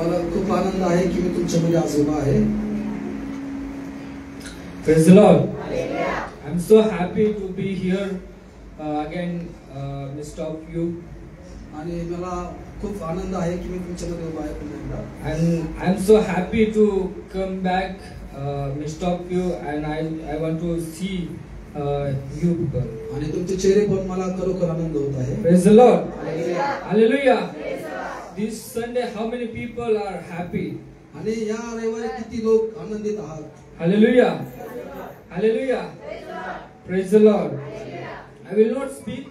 मला खूप आनंद आहे की मी तुमच्यामध्ये आज उभा आहे. Praise the Lord. I'm so happy to be here again midst of you. आणि मला खूप आनंद आहे की मी तुमच्यामध्ये उभा आहे पुन्हा एकदा. And I'm so happy to come back midst of you, and I want to see you people. आणि तुमचे चेहरे पण मला खरोखर आनंद होत आहे. Praise the Lord. Hallelujah. This Sunday, how many people are happy? आणि या रविवारी किती लोक आनंदित आहात? Hallelujah. Hallelujah. Praise the Lord. I will not speak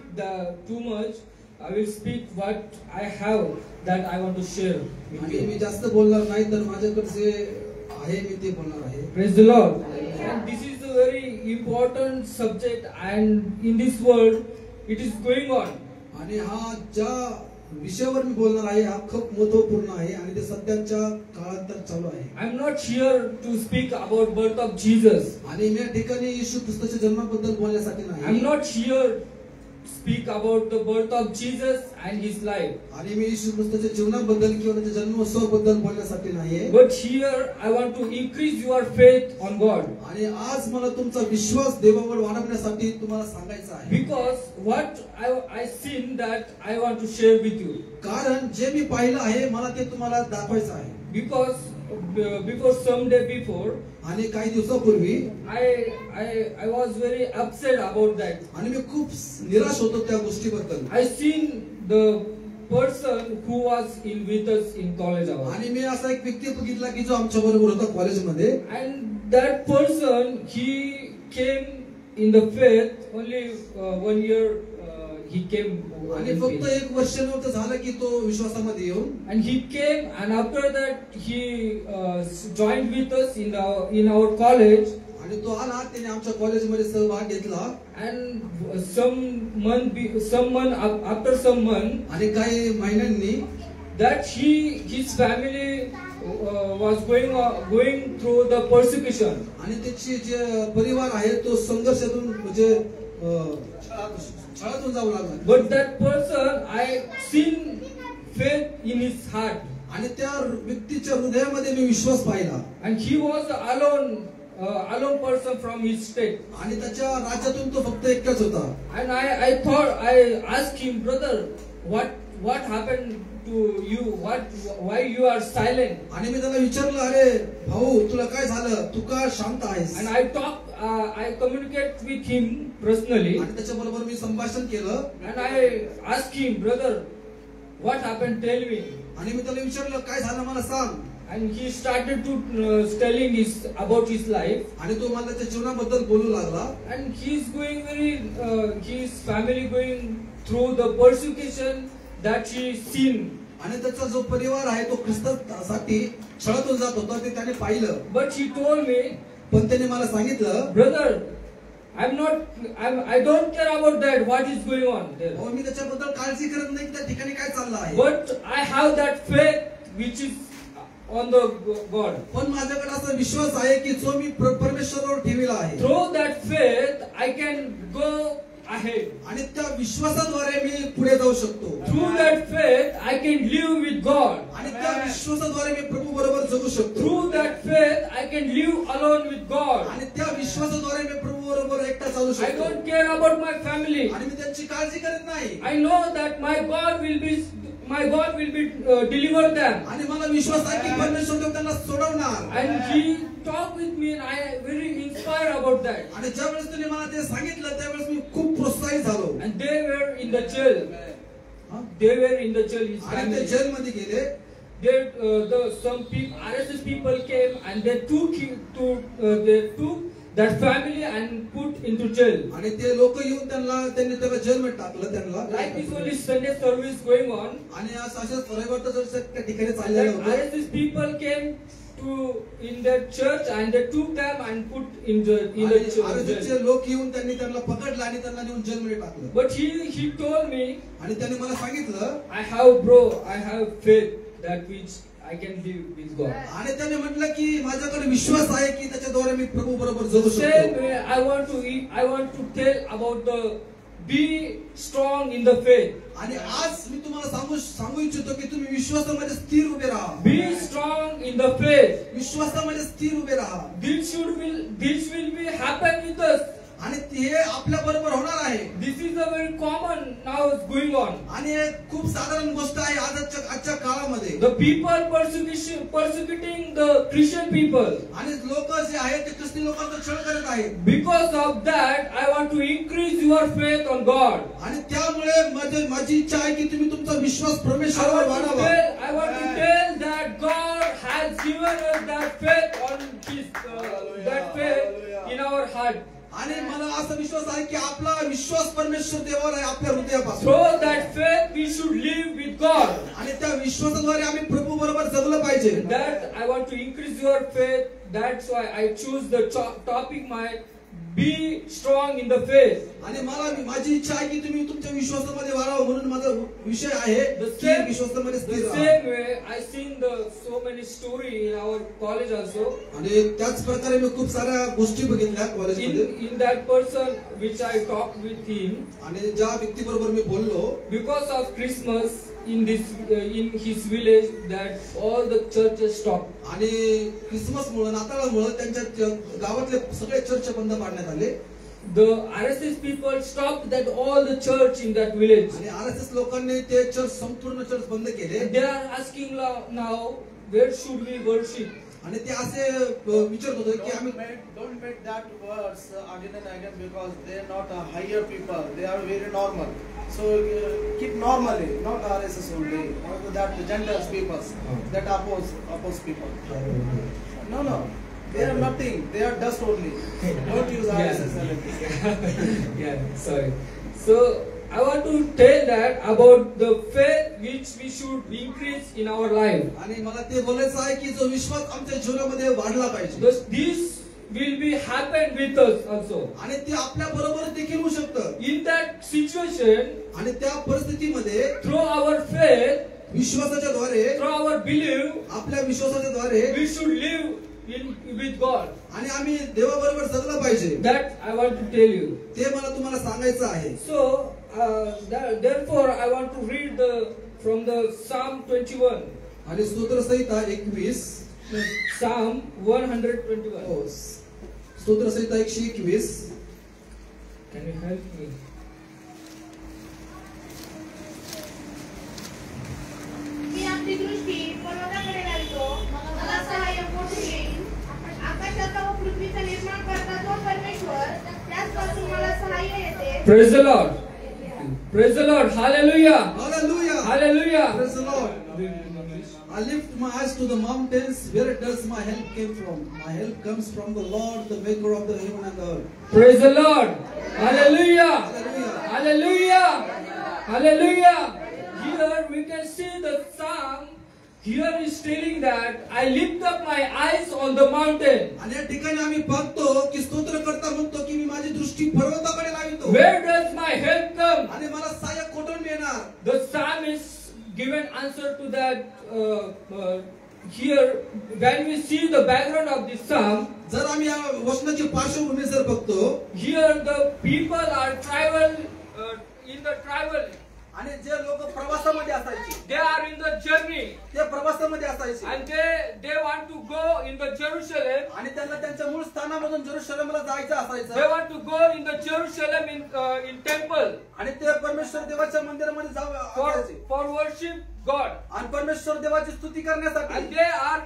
too much. I will speak what I have that I want to share with आणि you. मी जास्त बोलणार नाही तर माझ्याकडे जे आहे मी ते बोलणार आहे. Praise the Lord. And this is a very important subject, and in this world it is going on. आणि हा ज्या विषयावर मी बोलणार आहे हा खूप महत्त्वपूर्ण आहे आणि ते सध्याच्या काळात तर चालू आहे. I am not here to speak about birth of Jesus. आणि मी या ठिकाणी येशू ख्रिस्ताच्या जन्माबद्दल बोलण्यासाठी नाही. I am not here to speak about the birth of Jesus and his life. आणि मी येशू ख्रिस्ताच्या जीवनाबद्दल किंवा त्याच्या जन्मोत्सवाबद्दल बोलण्यासाठी नाहीये. But here I want to increase your faith on God. आणि आज मला तुमचा विश्वास देवावर वाढवण्यासाठी तुम्हाला सांगायचं आहे. Because what I seen that I want to share with you. कारण जे मी पाहिलं आहे मला ते तुम्हाला दाखवायचं आहे. Because before some day before, आणि काही दिवसापूर्वी I was very upset about that. आणि मी खूप निराश होतो त्या गोष्टीबद्दल. I seen the person who was in with us in college hour. आणि मी असा एक व्यक्ती बघितला की जो आमच्या बरोबर होता कॉलेजमध्ये. And that person, he came in the faith only 1 year. He came. आणि फक्त एक वर्ष नव्हतं झालं की तो विश्वासामध्ये येऊन. And he came, and after that he joined with us in our college. आणि तो आला त्याने आमच्या कॉलेजमध्ये सहभाग घेतला. And some month after some month, आणि काही महिन्यांनी that his family was going through the persecution. आणि त्याची जे परिवार आहे तो संघर्षातून म्हणजे छळातून जाऊ लागला. But that person, I seen faith in his heart. आणि त्या व्यक्तीच्या हृदयामध्ये मी विश्वास पाहिला. And he was alone person from his state. आणि त्याच्या राज्यातून तो फक्त एकटाच होता. And I thought, I asked him, brother, what happened to you? Why you are silent? आणि मी त्याला विचारलं, अरे भाऊ तुला काय झालं, तू का शांत आहेस? And I communicate with him personally. आणि त्याच्या बरोबर मी संभाषण केलं. And I asked him, brother, what happened? Tell me. आणि मी त्याला विचारलं काय झालं मला सांग. And he started to telling about his life. आणि तो मला त्याच्या जीवनाबद्दल बोलू लागला. And he's going his family going through the persecution that he seen. आणि त्याचा जो परिवार आहे तो ख्रिस्तासाठी छळातून जात होता ते त्याने पाहिलं. But he told me, पण त्याने मला सांगितलं, brother, I don't care about that. What is going on there? मी त्याच्याबद्दल काळजी करत नाही त्या ठिकाणी काय चाललं आहे. But I have that faith which is on the God. पण माझ्याकडे असा विश्वास आहे की जो मी परमेश्वरावर ठेवला आहे. Through that faith I can go ahead. आणि त्या विश्वासाद्वारे मी पुढे जाऊ शकतो. Through that faith I can live with God. आणि त्या विश्वासाद्वारे मी प्रभू बरोबर जगू शकतो. Through that faith I can live alone with God. आणि त्या विश्वासाद्वारे मी प्रभू बरोबर एकटा चालू शकतो. I don't care about my family. आणि मी त्यांची काळजी करत नाही. I know that my God will be deliver them. आणि मला विश्वास आहे की परमेश्वर त्यांना सोडवणार. And he talked with me, and I very inspired about that. आणि ज्यावेळेस त्यांनी मला ते सांगितलं त्यावेळेस मी खूप प्रोत्साहित झालो. And they were in the jail. They were in the jail. आणि ते जेलमध्ये गेले. Some people, RSS people came, and they took that family and put into jail. आणि ते लोक येऊन त्यांनी त्याला जेलमध्ये टाकलं त्यांना. Like this only Sunday service going on. आणि अशाच रविवारचं जर त्या ठिकाणी चाललेलं होतं. RSS people came in that church and they took them and put in the church. लोक येऊन त्यांनी त्यांना पकडलं आणि त्यांना नेऊन जेलमध्ये टाकलं. But he told me, आणि त्यांनी मला सांगितलं, I have faith that which I can live with God. आणि त्याने म्हटलं की माझ्याकडे विश्वास आहे की त्याच्याद्वारे मी प्रभू बरोबर जगू शकतो. Same way I want to tell about the be strong in the faith. आणि आज मी तुम्हाला सांगू इच्छितो की तुम्ही विश्वासामध्ये स्थिर उभे राहा. Be the faith. विश्वासामध्ये स्थिर उभे राहा. This will be happen with us. आणि ते आपल्या बरोबर होणार आहे. This is a very common now is going on. आणि हे खूप साधारण गोष्ट आहे आजच्या काळामध्ये. The people persecuting the Christian people. आणि लोक जे आहेत ते ख्रिस्ती लोकांचा छळ करत आहेत. Because of that, I want to increase your faith on God. आणि त्यामुळे माझी इच्छा आहे की तुम्ही तुमचा विश्वास परमेश्वरावर वाढवा. I want to tell that God has given us that faith on that faith in our heart. आणि मला असा विश्वास आहे की आपला विश्वास परमेश्वर देवावर आहे आपल्या हृदयापासून. Through that faith we should live with God. आणि त्या विश्वासाद्वारे आम्ही प्रभू बरोबर जगलं पाहिजे. That I want to increase your faith. That's why I choose the topic my be strong in the faith. आणि माझी इच्छा आहे की तुम्ही तुमच्या विश्वासामध्ये वाढावं म्हणून माझा विषय आहे की विश्वासामध्ये स्थिर The राहा. same way I seen so many story in our college also. आणि त्याच प्रकारे मी खूप साऱ्या गोष्टी बघितल्या कॉलेजमध्ये. In that person which I talked with him. आणि ज्या व्यक्तीबरोबर मी बोललो, Because of Christmas in his village that all the churches stopped. आणि ख्रिसमसमुळे नाताळामुळे त्यांच्या गावातले सगळे चर्च बंद पाडण्यात आले. The RSS people stopped that all the church in that village. आणि आरएसएस लोकांनी ते चर्च संपूर्ण चर्च बंद केले. They are asking now where should we worship? आणि ते असे विचारत होते की आम्ही don't make that words again and again because they are not a higher people, they are very normal. So keep normally, not RSS only, that the Gentiles people, that oppose people. No, they are nothing, they are dust only. Don't use RSS. Yeah, sorry. So I want to tell that about the faith which we should increase in our life. आणि मला ते बोलायचं आहे की जो विश्वास आमच्या जीवनामध्ये वाढला पाहिजे. This will be happen with us also. आणि ते आपल्या बरोबर देखील होऊ शकतं. In that situation, आणि त्या परिस्थितीमध्ये through our faith, विश्वासाच्या द्वारे, through our belief, आपल्या विश्वासाच्या द्वारे we should live with God. आणि आम्ही देवाबरोबर जगलं पाहिजे. That I want to tell you. ते मला तुम्हाला सांगायचं आहे. So therefore I want to read from the Psalm 21. आणि स्तोत्रसंहिता 21. Psalm 121. स्तोत्रसंहिता 121. Can you help me? मी आपली दृष्टी पर्वताकडे घालतो, मला सहाय्य कोठून येईल? आकाशाचा व पृथ्वीचा निर्माण करता जो परमेश्वर, त्याचपासून मला सहाय्य येते. Praise the Lord. Praise the Lord. Hallelujah. Hallelujah. Hallelujah. Praise the Lord. I lift my eyes to the mountains. Where does my help came from? My help comes from the Lord, the maker of the heaven and the earth. Praise the Lord. Hallelujah. Hallelujah. Hallelujah. Hallelujah. Here we can see the Psalm. Here is telling that I lift up my eyes on the mountain. आणि या ठिकाणी आम्ही बघतो की स्तोत्रकर्ता म्हणतो की मी माझी दृष्टी पर्वताकडे लावितो. Where does my help come? आणि मला सहाय्य कुठून मिळणार? The psalmist given answer to that here when we see the background of this psalm. जर आम्ही या वचनाची पार्श्वभूमी जर बघतो, Here the people are in the travel. आणि जे लोक प्रवासामध्ये असायचे, They are in the journey. ते प्रवासामध्ये असायचे. And they want to go in the Jerusalem. आणि त्यांना त्यांच्या मूळ स्थानामधून जेरुसलेमला जायचं They असायचं. want to go in the Jerusalem in temple आणि ते परमेश्वर देवाच्या मंदिरामध्ये जायचे for worship God. आणि परमेश्वर देवाची स्तुती करण्यासाठी. And they are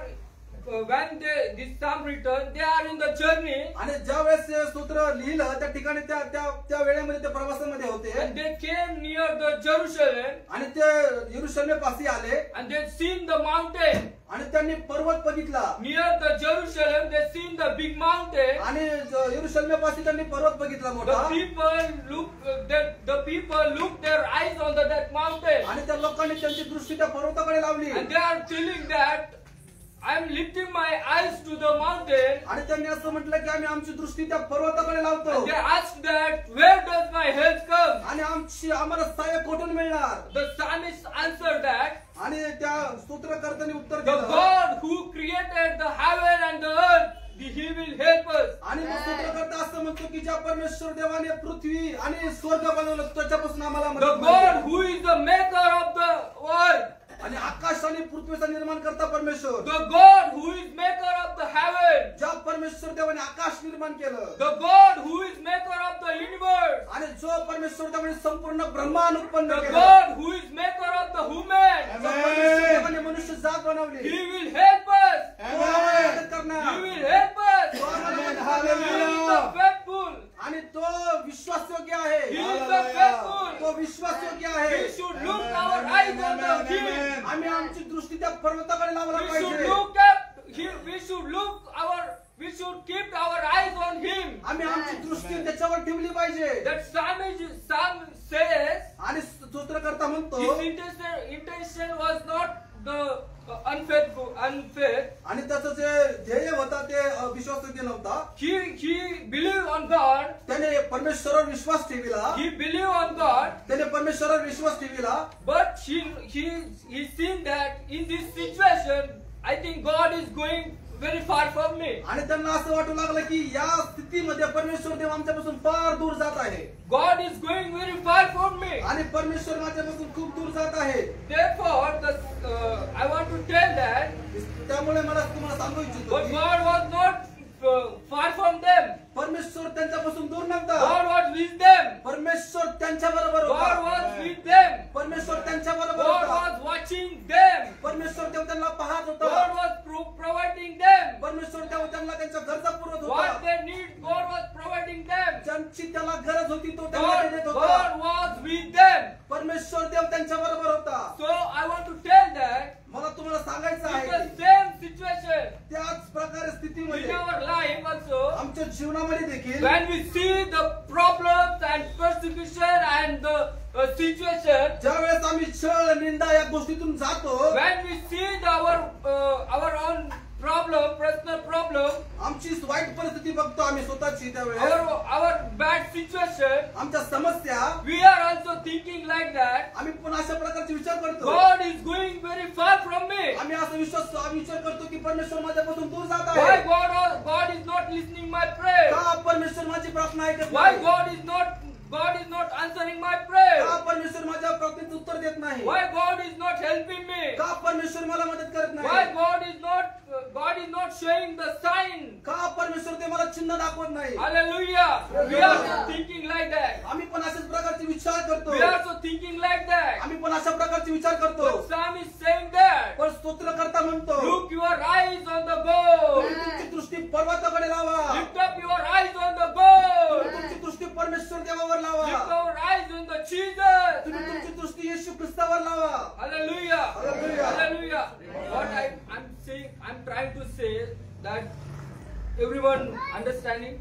when this psalm written, they are in the journey. आणि ज्या वेळेस हे स्तोत्र लिहिलं त्या ठिकाणी त्या वेळेमध्ये ते प्रवासामध्ये होते. And they came near the Jerusalem. आणि ते येरुशलेमपाशी आले. And they seen the mountain. आणि त्यांनी पर्वत बघितला. Near the Jerusalem, they seen the big mountain. आणि येरुशलेमपाशी त्यांनी पर्वत बघितला मोठा. The people look their eyes on that mountain. आणि त्या लोकांनी त्यांची दृष्टी त्या पर्वताकडे लावली. And they are telling that I am lifting my eyes to the mountain. आणि त्यांनी असं म्हटलं की आम्ही आमची दृष्टी त्या पर्वताकडे लावतो. And they asked that where does my help come? आणि आम्हाला सहाय्य कुठून मिळणार? The psalmist answered that आणि त्या स्तोत्रकर्त्याने उत्तर the दिलं, God who created the heaven and the earth, he will help us. आणि मग स्तोत्रकर्ता असं म्हणतो की ज्या परमेश्वर देवाने पृथ्वी आणि स्वर्ग बनवलं त्याच्यापासून आम्हाला The मदत God मिळते. who is the maker of the earth. आणि आकाश आणि पृथ्वीचा निर्माण करता परमेश्वर, the God who is maker of the heaven, ज्या परमेश्वर देवाने आकाश निर्माण केलं, the God who is maker of the universe, आणि जो परमेश्वर देवाने संपूर्ण ब्रह्मांड उत्पन्न the केलं, God who is maker of the human, जो परमेश्वर देवाने मनुष्य जात बनवली, He will help us. तो आम्हाला मदत He करणार, will help us. तो आम्हाला मदत He करणार. is the faithful. आणि तो विश्वासयोग्य आहे, He is the faithful. तो विश्वासयोग्य आहे. We should look our eyes on the King. आम्ही आमची दृष्टी त्या पर्वताकडे लावला We should पाहिजे. look up. We should keep our eyes on Him. आम्ही आमची दृष्टी त्याच्यावर ठेवली पाहिजे. That Psalm says आणि स्तोत्रकर्ता म्हणतो, his intention was not the unfaith. आणि त्याचं जे ध्येय होता ते विश्वासयोग्य नव्हता. He believed on God. त्याने परमेश्वरावर विश्वास ठेविला, He believed on God. त्याने परमेश्वरावर विश्वास ठेविला. But he seen that in this situation, I think God is going very far from me. आणि त्यांना असं वाटू लागलं की या स्थितीमध्ये परमेश्वर देव आमच्यापासून फार दूर जात आहे, God is going very far from me. आणि परमेश्वर माझ्यापासून खूप दूर जात आहे. Therefore, I want to tell that त्यामुळे मला तुम्हाला सांगू इच्छितो but की God was not far from them. परमेश्वर त्यांच्यापासून दूर नव्हता. God was with them. परमेश्वर त्यांच्या बरोबर God होता. was with them. परमेश्वर त्यांच्या बरोबर God होता. was watching them. परमेश्वर देव त्यांना पाहत God होता. was providing them. परमेश्वर देव त्यांना त्यांच्या गरजा पुरवत What होता. they need, God was providing them. ज्यांची त्याला गरज होती तो त्यांना God देत होता. was with them. परमेश्वर देव त्यांच्या बरोबर होता. So I want to tell that मला तुम्हाला सांगायचं it's आहे the की same situation त्याच प्रकारे in स्थितीमध्ये our life also. आमच्या जीवनामध्ये देखील When we see the problems and persecution and the situation, ज्या वेळेस आम्ही छळ निंदा या गोष्टीतून जातो, when we see our own personal problem, आमची वाईट परिस्थिती बघतो आम्ही स्वतःची, त्यावेळेस our bad situation, आमच्या समस्या, we are also thinking like that. आम्ही पण अशा प्रकारचे विचार करतो. God is going very far from me. आम्ही असा विचार करतो की परमेश्वर माझ्यापासून दूर जात Why आहे. God is not listening my prayer? का परमेश्वर माझी प्रार्थना ऐकत Why नाही? God is not answering my prayer? का परमेश्वर माझ्या प्रार्थनेचं उत्तर देत नाही? Why God is not helping me? का परमेश्वर मला मदत करत Why नाही? God is not showing the sign? का परमेश्वर ते मला चिन्ह दाखवत नाही? Hallelujah. We are also thinking like that. आम्ही पण अशाच प्रकारचे विचार करतो. We are also thinking like that. आम्ही पण अशा प्रकारचे विचार करतो. But Psalm is saying that. पण स्तोत्रकर्ता म्हणतो, Look your eyes on the goal. तुम्ही तुमची दृष्टी पर्वताकडे लावा. Lift up your eyes on the goal. तुम्ही तुमची दृष्टी परमेश्वर देवावर लावा. Lift our eyes on the Jesus. तुम्ही तुमची दृष्टी येशू ख्रिस्तावर लावा. Hallelujah. Hallelujah. Hallelujah. What I'm saying, I'm trying to say that everyone understanding.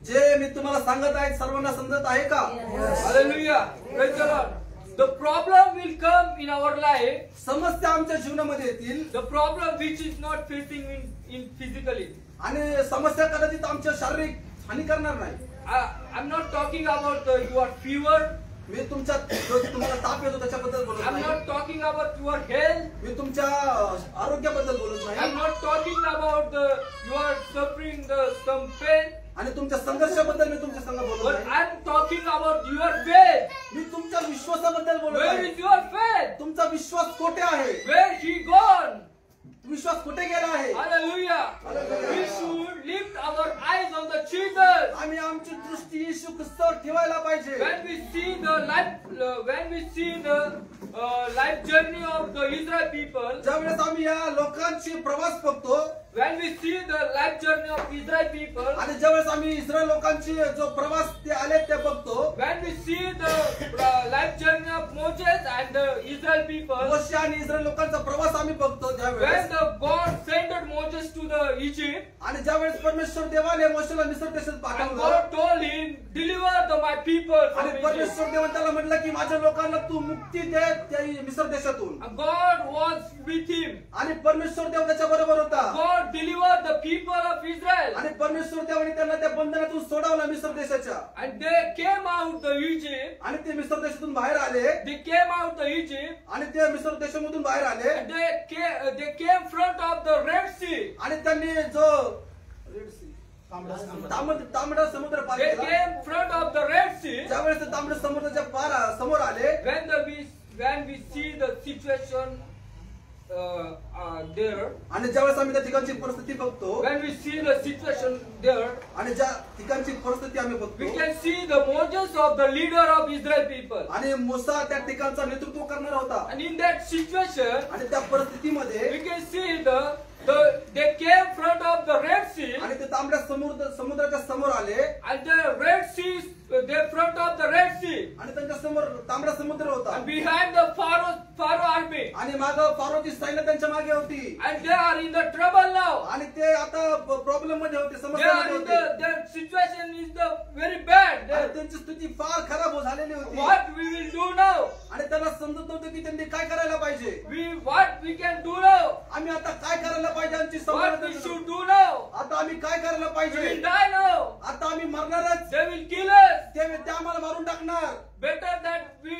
जे मी तुम्हाला सांगत आहे सर्वांना समजत आहे का? Hallelujah. Praise the Lord. The problem will come in our life. समस्या आमच्या जीवनामध्ये येतील, The problem which is not facing in physically. आणि समस्या कदाचित आमच्या शारीरिक हानी करणार नाही. I'm not talking about your fever. मी तुम्हाला ताप येतो त्याच्याबद्दल बोलत I'm नाही. not talking about your health. मी तुमच्या आरोग्याबद्दल बोलत नाही. I'm not talking about you are suffering some pain. आणि तुमच्या संघर्षाबद्दल मी तुमच्या संग बोलत But नाही. I'm talking about your faith. मी तुमच्या विश्वासाबद्दल बोलत Where आहे. is your faith? तुमचा विश्वास कुठे आहे? Where he gone? विश्वास कुठे गेला आहे? Hallelujah. Hallelujah. We should lift our eyes on the Jesus. आम्ही आमची दृष्टी येशू ख्रिस्तावर ठेवायला पाहिजे. When we see the life journey of the Israel people, ज्यावेळेस आम्ही या लोकांची प्रवास बघतो, when we see the life journey of Israel people, आणि ज्यावेळेस आम्ही इस्रायल लोकांची जो प्रवास ते आले ते बघतो, when we see the life journey of Moses and the Israel people, मोशे आणि इस्रायल लोकांचा प्रवास आम्ही बघतो, when ज्यावेळेस the God sent Moses to the Egypt, आणि ज्यावेळेस परमेश्वर देवाने मोशेला मिस्र देशात and पाठवलं, God told him, deliver my people from आणि Egypt. परमेश्वर देवाने त्याला म्हटलं की माझ्या लोकांना तू मुक्ती दे त्या मिस्र देशातून, And God was with him. आणि परमेश्वर देव त्याच्या बरोबर होता, God delivered the people of Israel, आणि परमेश्वर देवाने त्यांना त्या बंधनातून सोडवलं मिस्र देशाच्या, and they came out the Egypt. आणि ते मिस्र देशातून बाहेर आले, They came out the Egypt, आणि ते मिस्र देशामधून बाहेर आले, and they came front of the Red Sea. आणि त्यांनी जो तांबडा समुद्र पार They केला. came front of the Red Sea. ज्यावेळेस ते तांबडा समुद्राच्या समोर आले, When we see the situation there, आणि ज्यावेळेस आम्ही त्या ठिकाणची परिस्थिती बघतो, when we see the situation there, आणि ज्या ठिकाणची परिस्थिती आम्ही we बघतो, can see the Moses of the leader of Israel people. आणि मूसा त्या ठिकाणचा नेतृत्व करणारा होता, And in that situation, आणि त्या परिस्थितीमध्ये we can see they came front of the Red Sea, आणि ते तांबड्या समुद्राच्या समोर आले, and the Red Sea, they front of the Red Sea, आणि त्यांच्या समोर तांबडा समुद्र होता, and behind the Pharaoh army, आणि माग फारोची सैन्य त्यांच्या मागे होती, and they are in the trouble now. आणि ते आता प्रॉब्लेम मध्ये होते, They समस्यामध्ये are in होते, their situation is the very bad. आणि त्यांची स्थिती फार खराब झालेली होती, What we will do now? आणि त्यांना समजत नव्हतं की त्यांनी काय करायला पाहिजे, What we can do now? आम्ही आता काय करायला पाहिजे, आमची What we समस्या should do now? आता आम्ही काय करायला We will पाहिजे, die now. आता आम्ही मरणारच, They will kill us. ते आम्हाला मारून टाकणार, Better that we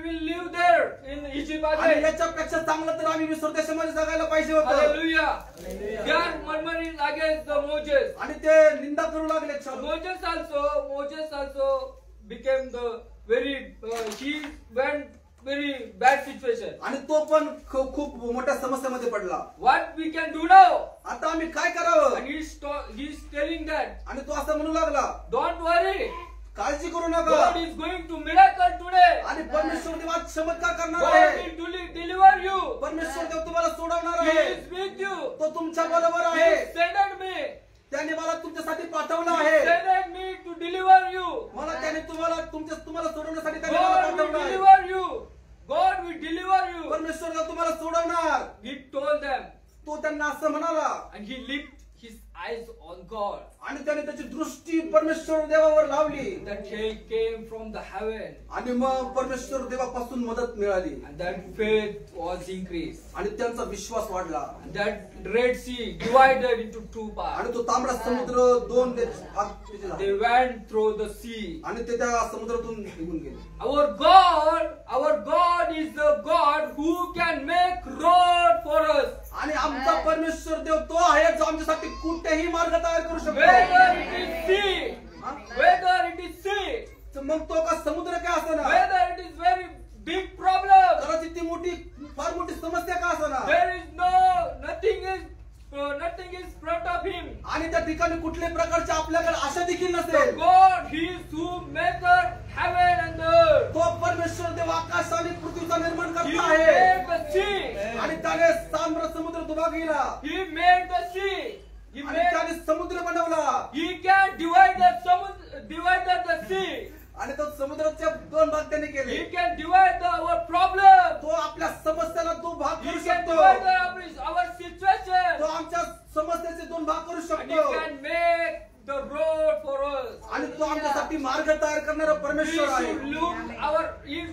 will live there in Egypt आणि again. याच्यापेक्षा चांगलं तर आम्ही विसर देशामध्ये जगायला पाहिजे होतं, Hallelujah. They are murmuring against the Moses. आणि ते निंदा करू लागले. Moses also became the very he went very bad situation. आणि तो पण खूप मोठ्या समस्यामध्ये पडला. What we can do now? आता आम्ही काय करावं, And he's telling that, आणि तो असं म्हणू लागला, don't worry, काळजी करू नका, God is going to miracle today. आणि परमेश्वर देव आज चमत्कार करणार God आहे, will deliver you. परमेश्वर देव तुम्हाला सोडवणार He आहे, is with you. तो तुमच्या बरोबर He आहे, sent me. त्याने मला तुमच्यासाठी पाठवलं He आहे, sent me to deliver you. मला त्याने तुम्हाला सोडवण्यासाठी त्याने मला God will पाठवलं आहे, deliver you. God will deliver you. परमेश्वर देव तुम्हाला सोडवणार. He told them, तो त्यांना असं म्हणाला, and he lifted his eyes on God. आणि त्याने त्याची दृष्टी परमेश्वर देवावर लावली, That he came from the heaven, आणि मग परमेश्वर देवापासून मदत मिळाली, and that faith was increased. आणि त्यांचा विश्वास वाढला, And that Red Sea divided into two parts. आणि तो तांबडा समुद्र दोन भाग तिथे झाला, They went through the sea. आणि ते त्या समुद्रातून निघून गेले. Our God is the God who can make road for us. आणि आमचा परमेश्वर देव तो आहे जो आमच्यासाठी कुठेही मार्ग तयार करू शकतो. Whether it is sea, whether it is sea, तर मग तो का समुद्र काय असना, whether it is very big problem, कदाचित ती फार मोठी समस्या का असना, there is nothing is front of him. आणि त्या ठिकाणी कुठल्याही प्रकारची आपल्याकडे आशा देखील नसेल. God, He is who maker heaven and earth. तो परमेश्वर देव आकाश आणि पृथ्वीचा निर्माण He करता आहे, made the sea. आणि त्याने तांबडा समुद्र दुभा केला, He made the sea. He आणि made. त्याने समुद्र बनवला, He can divide the sea. आणि तो समुद्राच्या दोन भाग त्याने केले. He can divide our problem. तो आपल्या समस्याला तो भाग He करू can शकतो, divide our situation. तो आमच्या समस्येचे दोन भाग करू And He शकतो, can make the road for us. आणि तो आमच्यासाठी मार्ग तयार करणारा परमेश्वर आहे.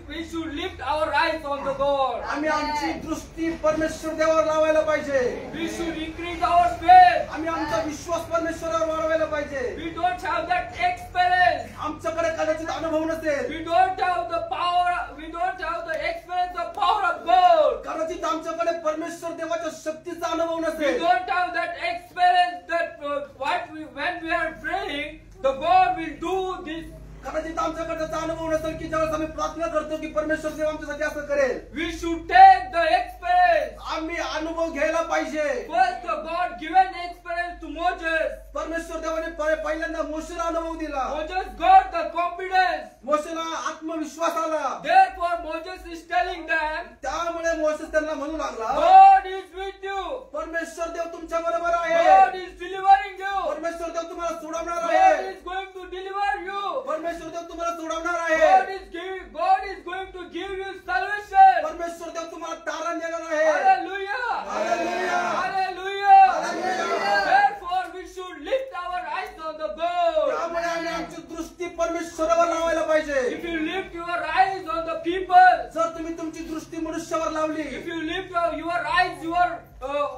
We should lift our eyes on the God. आम्ही आमची दृष्टी परमेश्वर देवावर लावायला पाहिजे. We should increase our faith. आम्ही आमचा विश्वास परमेश्वरावर वाढवायला पाहिजे. We don't have that experience. आमच्याकडे कदाचित अनुभव नसेल, We don't have the power. We don't have the experience of power of God. कदाचित आमच्याकडे परमेश्वर देवाच्या शक्तीचा अनुभव We नसेल, don't have that experience that when we are praying, the God will do this. कदाचित आमच्याकडे त्याचा अनुभव नसेल की ज्यावेळेस आम्ही प्रार्थना करतो की परमेश्वर देव आमच्यासाठी असं करेल. We should take the experience. आम्ही अनुभव घ्यायला पाहिजे. First, the God given experience to Moses. परमेश्वर देवाने पहिल्यांदा मोशेला अनुभव दिला, Moses got the confidence. मोशेला आत्मविश्वास आला. Therefore, Moses is telling them, त्यामुळे मोशेस त्यांना म्हणू लागला, God is with you. परमेश्वर देव तुमच्या बरोबर आहे, God is delivering you. परमेश्वर देव तुम्हाला सोडवणार God आहे, is going to deliver you. परमेश्वर देव तुम्हाला सोडवणार आहे, God is going to give you salvation. परमेश्वर देव तुम्हाला तारण देणार आहे. Hallelujah. Hallelujah. Hallelujah. Hallelujah. Therefore, we should lift our eyes on the God. त्यामुळे आम्ही आमची दृष्टी परमेश्वरावर लावायला पाहिजे. If you lift your eyes on the people, जर तुम्ही तुमची दृष्टी मनुष्यावर लावली, if you lift your eyes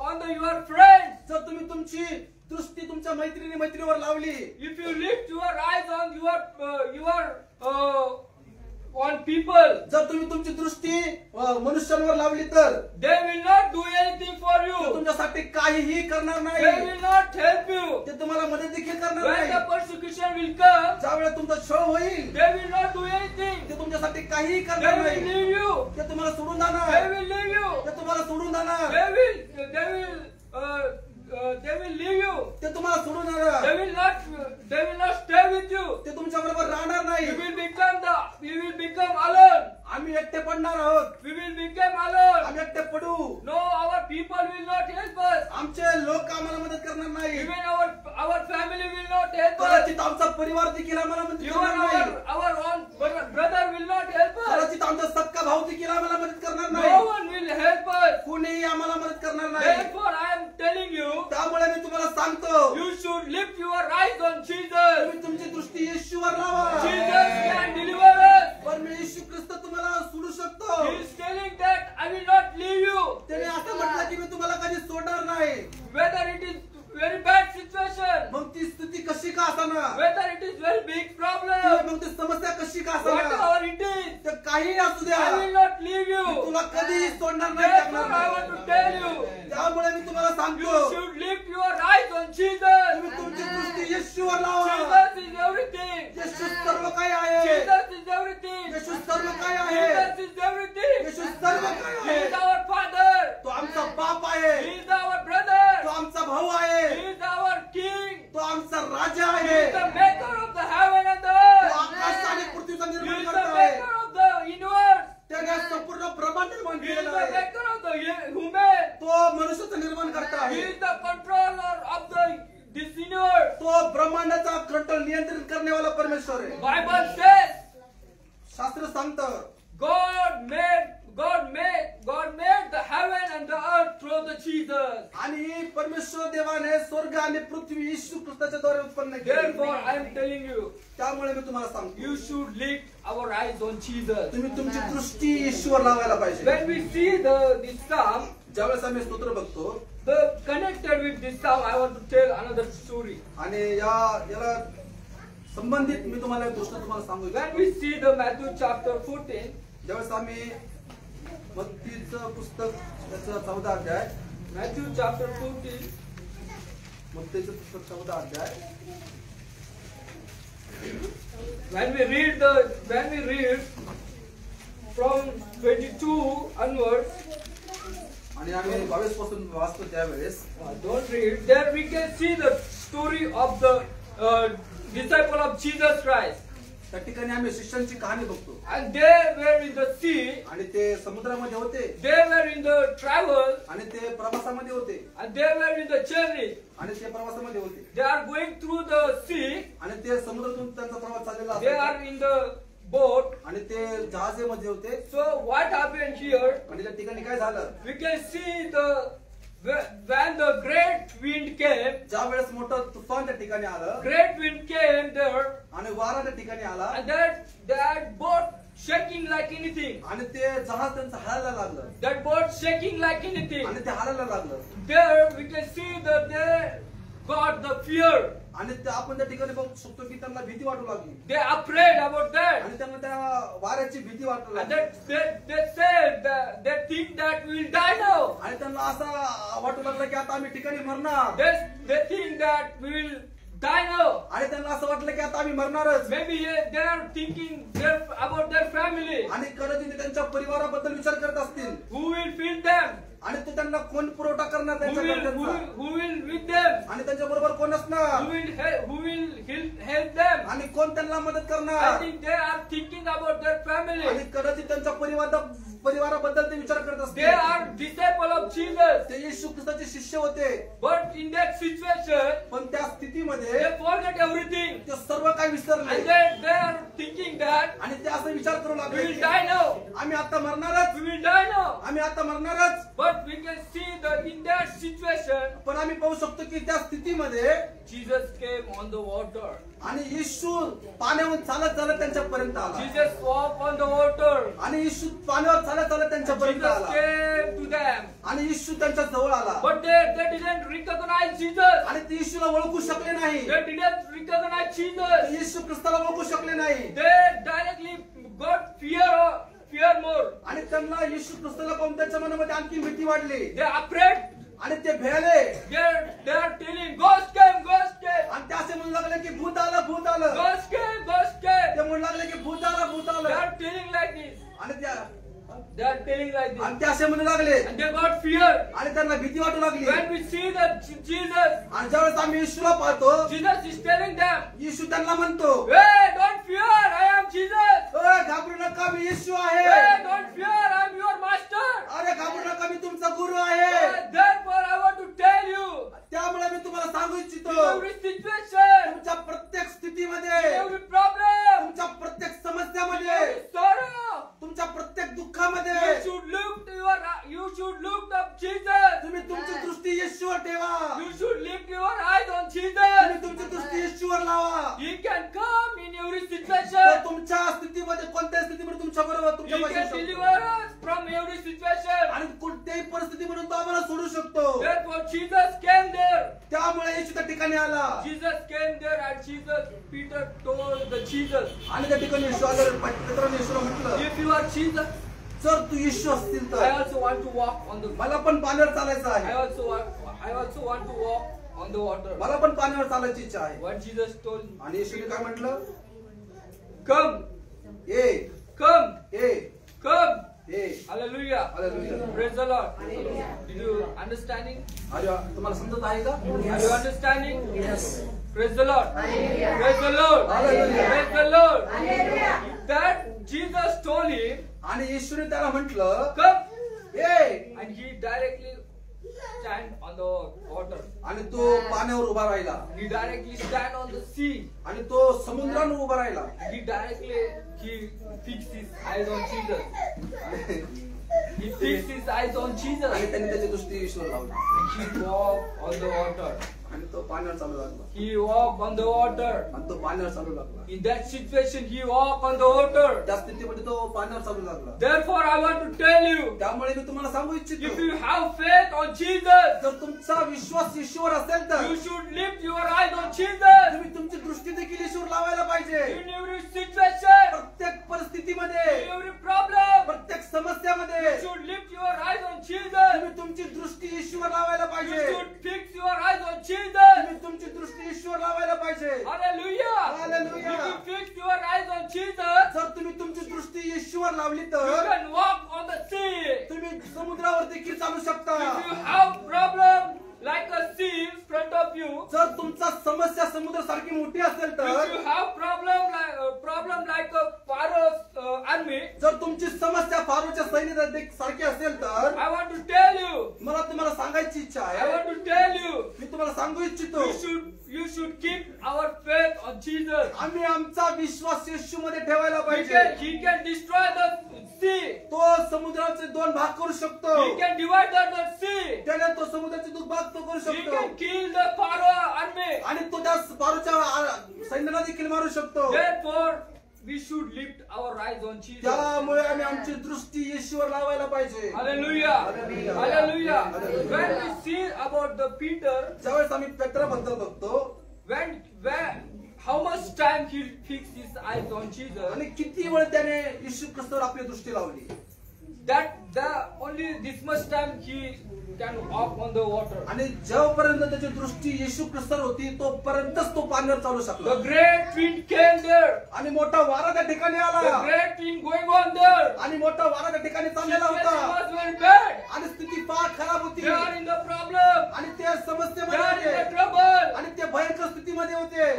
on your friends, जर तुम्ही तुमची दृष्टी तुमच्या मैत्रिणीवर लावली, if you lift your eyes on people, जर तुम्ही तुमची दृष्टी मनुष्यांवर लावली तर they will not do anything for ते you. तुमच्यासाठी काहीही करणार They नाही. will not help you. ते तुम्हाला मदत देखील करणार When नाही. the persecution will come, ज्यावेळेला तुमचा छळ होईल they will not do anything. ते तुमच्यासाठी काहीही They करणार will नाही. leave you. ते तुम्हाला सोडून They जाणार. will leave you. ते तुम्हाला सोडून जाणार. They will leave you. ते तुम्हाला सोडून जाणार. They will not stay with you. ते तुमच्या बरोबर राहणार नाही. We will become alone. आम्ही एकटे पडणार आहोत. We will become alone. आम्ही एकटे पडू. No, our people will not help us. आमचे लोक आम्हाला मदत करणार नाही. Even our family will not help us. कदाचित आमचा परिवार देखील आम्हाला मदत Even करणार नाही. our own brother will not help us. कदाचित आमचा सक्का भाऊ देखील आम्हाला मदत करणार No नाही. one will help us. कोणीही आम्हाला मदत करणार नाही. Therefore, I am telling you, त्यामुळे मी तुम्हाला सांगतो you should lift your eyes on Jesus. तुम्ही तुमची दृष्टी येशूवर लावा. Jesus can deliver us. पण येशू ख्रिस्त तुम्हाला सोडू शकतो. He is telling that I will not leave you. त्याने असं म्हटलं की मी तुम्हाला कधी सोडणार नाही. Whether it is very bad situation, मग ती स्थिती कशी का असाना, whether it is very big problem, मग ती समस्या कशी का असाना, whatever it is, तर काही असू द्या, I will not leave me you. तुला कधी सोडणार नाही. Therefore, I want to tell you, त्यामुळे मी तुम्हाला you सांगतो should lift your eyes on Jesus. तुम्ही तुमची दृष्टी येशूवर लावा. Jesus is everything. येशू सर्व काही आहे. Jesus is everything. येशू सर्व काही आहे. Jesus is everything. येशू सर्व काही He आहे. is our Father. तो आमचा बाप आहे. He is our brother. तो आमचा भाऊ आहे. He is our King. तो आमचा राजा He आहे. is the maker of the heaven and the तो earth. आकाश आणि पृथ्वीचा He निर्माण is the करता आहे. maker of the universe. त्याने संपूर्ण ब्रह्मांड निर्माण He is केलेलं the आहे. maker of the human. तो मनुष्याचं निर्माण करता He आहे. is the controller of this universe. तो ब्रह्मांडाचा कंट्रोल नियंत्रित करण्यावाला परमेश्वर आहे. Bible says शास्त्र सांगतं God made the heaven and the earth through the Jesus. आणि परमेश्वर देवाने स्वर्ग आणि पृथ्वी येशू ख्रिस्ताच्या द्वारे उत्पन्न Therefore, केली. I am telling you, त्यामुळे मी तुम्हाला सांगतो you should lift our eyes on Jesus. तुम्ही तुमची दृष्टी येशूवर लावायला पाहिजे. When we see this psalm, ज्यावेळेस आम्ही स्तोत्र बघतो connected with this psalm, I want to tell another story. आणि याला संबंधित मी तुम्हाला एक गोष्ट तुम्हाला सांगू When इच्छितो. we see the Matthew chapter 14, ज्यावेळेस आम्ही मत्तीचं पुस्तक त्याचा 14 अध्याय, Matthew chapter 14, मत्तीचं पुस्तक 14 अध्याय, when we read from 22 onwards, आणि आम्ही 22 पासून वाचतो त्यावेळेस don't read. There we can see the story of the disciple of Jesus Christ, त्या ठिकाणी आम्ही शिष्यांची कहाणी बघतो. and they were in the sea. आणि ते समुद्रामध्ये होते They were in the travel, आणि ते प्रवासामध्ये होते and they were in the journey. आणि ते प्रवासामध्ये होते They are going through the sea. आणि ते समुद्रातून त्यांचा प्रवास चाललेला They असायचा. are in the boat. आणि ते जहाजेमध्ये होते. So what happened here? आणि त्या ठिकाणी काय झालं, We can see when the great wind came. ज्या वेळेस मोठं तुफान त्या ठिकाणी आलं Great wind came there, आणि वारा त्या ठिकाणी आला and that boat shaking like anything. आणि ते जहाज त्यांचं हलायला लागलं That boat shaking like anything. आणि ते हलायला लागलं. There we can see that they got the fear. आणि ते आपण त्या ठिकाणी बघू शकतो की त्यांना भीती वाटू लागली They are afraid about that. आणि त्यांना त्या वाऱ्याची भीती वाटू And लागली they said that they think that we will die now. आणि त्यांना असं वाटू लागलं की आता आम्ही ठिकाणी मरणार. They think that we will die now. आणि त्यांना असं वाटलं की आता आम्ही मरणारच. Maybe they are thinking about their family. आणि कदाचित ते त्यांच्या परिवाराबद्दल विचार करत असतील Who will feed them? आणि ते त्यांना कोण पुरवठा करणार त्यांच्या गरजांचा? Who will with them? आणि त्यांच्या बरोबर कोण असणार Who will help them? आणि कोण त्यांना मदत I करणार? think they are thinking about their family. आणि कदाचित त्यांच्या परिवाराबद्दल ते विचार करत They असतील. are disciple of Jesus. ते येशू ख्रिस्ताचे शिष्य होते. But in that situation, पण त्या स्थितीमध्ये they forget everything. ते सर्व काही विसरले And they are thinking that आणि ते असं विचार करू we लागले will की die now. आम्ही आता मरणारच, We will die now. आम्ही आता मरणारच. But we can see that in that situation, पण आम्ही पाहू शकतो की त्या स्थितीमध्ये Jesus came on the water. आणि येशू पाण्यावर चालत चालत त्यांच्यापर्यंत आला. Jesus walked on the water. आणि येशू पाण्यावर चालत चालत त्यांच्यापर्यंत Jesus आला. came to them. आणि येशू त्यांच्या जवळ आला. But they didn't recognize Jesus. आणि ते येशूला ओळखू शकले नाही. They didn't recognize ते Jesus. येशू ख्रिस्ताला ओळखू शकले नाही. They directly got fear more. आणि त्यांना येशू ख्रिस्ताला पाहून त्यांच्या मनामध्ये आणखी भीती वाढली. They are afraid आणि ते भेले They are telling, ghost came, आणि ते असे म्हणू लागले की भूत आलं भूत आलं. ghost came. ते म्हणू लागले की भूत आलं भूत They आलं. are telling like this. आणि They are telling like this. ते असे म्हणू लागले And they got fear. आणि त्यांना भीती वाटू लागली. When we see that Jesus, आणि ज्यावेळेस आम्ही येशूला पाहतो, Jesus is telling them, येशू त्यांना म्हणतो, hey, don't fear, I am Jesus. घाबरू नका मी येशू आहे. Hey, don't fear, I am your master. अरे घाबरू नका मी तुमचा गुरु आहे. Therefore, I want to tell you, त्यामुळे मी तुम्हाला सांगू in इच्छितो, every situation, तुमच्या प्रत्येक स्थितीमध्ये, in every problem, तुमच्या प्रत्येक समस्यामध्ये, in every sorrow, तुमच्या प्रत्येक दुःखामध्ये you should look up Jesus. तुम्ही तुमची दृष्टी येशूवर ठेवा. You should lift your eyes on तुम्ही Jesus. तुमची दृष्टी येशूवर लावा. He can come in every तो situation. तुमच्या स्थितीमध्ये कोणत्या स्थितीमध्ये तुमच्या बरोबर तुमच्या He पाशी can शकतो. deliver us from every situation. आणि कोणत्याही परिस्थितीमधून तो आम्हाला सोडू शकतो. Therefore, Jesus came there. त्यामुळे येशू त्या ठिकाणी आला. Jesus came there and Peter told the Jesus, आणि त्या ठिकाणी येशू आल्यावर पेत्राने येशूला म्हटलं, if you are Jesus, जर तू येशू असतील I तर also want to walk on the मला पण पाण्यावर चालायचं I आहे. also want to walk on the water. मला पण पाण्यावर चालायची इच्छा आहे. What Jesus told, आणि येशूने काय म्हटलं, come, ये come, ये come. ये. Hallelujah. Hallelujah. Praise the Lord. Did you understanding? अरे तुम्हाला समजत आहे का? Are you understanding? Yes. Praise the Lord. Praise the Lord. Hallelujah. Praise the Lord. That Jesus told him, आणि येशूने त्याला म्हटलं, come, ये. and he directly stand on the water. आणि तो पाण्यावर उभा राहिला. He directly stand on the sea. आणि तो समुद्रावर उभा राहिला. He fixed his eyes on Jesus. He fixed his eyes on Jesus. आणि त्यांनी त्याची दृष्टी येशूवर लावली. He walked on the water. आणि तो पाण्यावर चालू लागला. He walked on the water. आणि तो पाण्यावर चालू लागला. In that situation, he walked on the water. त्या स्थितीमध्ये तो पाण्यावर चालू लागला. Therefore, I want to tell you, त्यामुळे मी तुम्हाला सांगू if इच्छितो, you have faith on Jesus, जर तुमचा विश्वास येशूवर असेल तर you should lift your eyes on Jesus. तुम्ही तुमची दृष्टी देखील येशूवर लावायला पाहिजे. In every situation, प्रत्येक परिस्थितीमध्ये, in every problem, प्रत्येक समस्यामध्ये you should lift your eyes on Jesus. तुम्ही तुमची दृष्टी येशूवर लावायला You पाहिजे. should fix your eyes on Jesus. तुम्ही तुमची दृष्टी येशूवर लावायला पाहिजे. Hallelujah. Hallelujah. If you fix your eyes on Jesus, जर तुम्ही तुमची दृष्टी येशूवर लावली you तर can walk on the sea. तुम्ही समुद्रावर देखील चालू शकता. If you have problem like a sea in front of you, जर तुमचा समस्या समुद्र सारखी मोठी असेल if तर, you have problem like a Pharaoh's army, जर तुमची समस्या फारोच्या सैन्य सारखी असेल तर, I want to tell you, मला तुम्हाला सांगायची इच्छा I आहे, want to tell you, मी तुम्हाला सांगू इच्छितो, you should keep our faith on Jesus. आम्ही आमचा विश्वास येशूमध्ये ठेवायला He पाहिजे. can destroy the sea. तो समुद्राचे दोन भाग करू शकतो. He can divide the sea. त्याने तो समुद्राचे दोन भाग तो करू He शकतो. can kill the Pharaoh army. आणि तो त्या फारोच्या सैन्याला देखील मारू शकतो. Therefore, we should lift our eyes on Jesus. त्यामुळे आम्ही आमची दृष्टी येशूवर लावायला पाहिजे. Hallelujah. Hallelujah. Hallelujah. Hallelujah. When we see about the Peter, ज्यावेळेस आम्ही पेत्राबद्दल बघतो, how much time he fixed his eyes on Jesus, आणि किती वेळ त्याने येशू ख्रिस्तावर आपली दृष्टी लावली, only this much time he can walk on the water. आणि जेव्हापर्यंत त्याची दृष्टी येशू ख्रिस्तावर होती तोपर्यंतच तो पाण्यावर चालू शकला. The great wind came there. आणि मोठा वारा त्या ठिकाणी The आला. great wind going on there. आणि मोठा वारा त्या ठिकाणी चाललेला Situation होता. was very bad. आणि स्थिती फार खराब होती. They are in the problem. आणि त्या They समस्येमध्ये are in the होते. trouble. आणि ते भयंकर स्थितीमध्ये होते.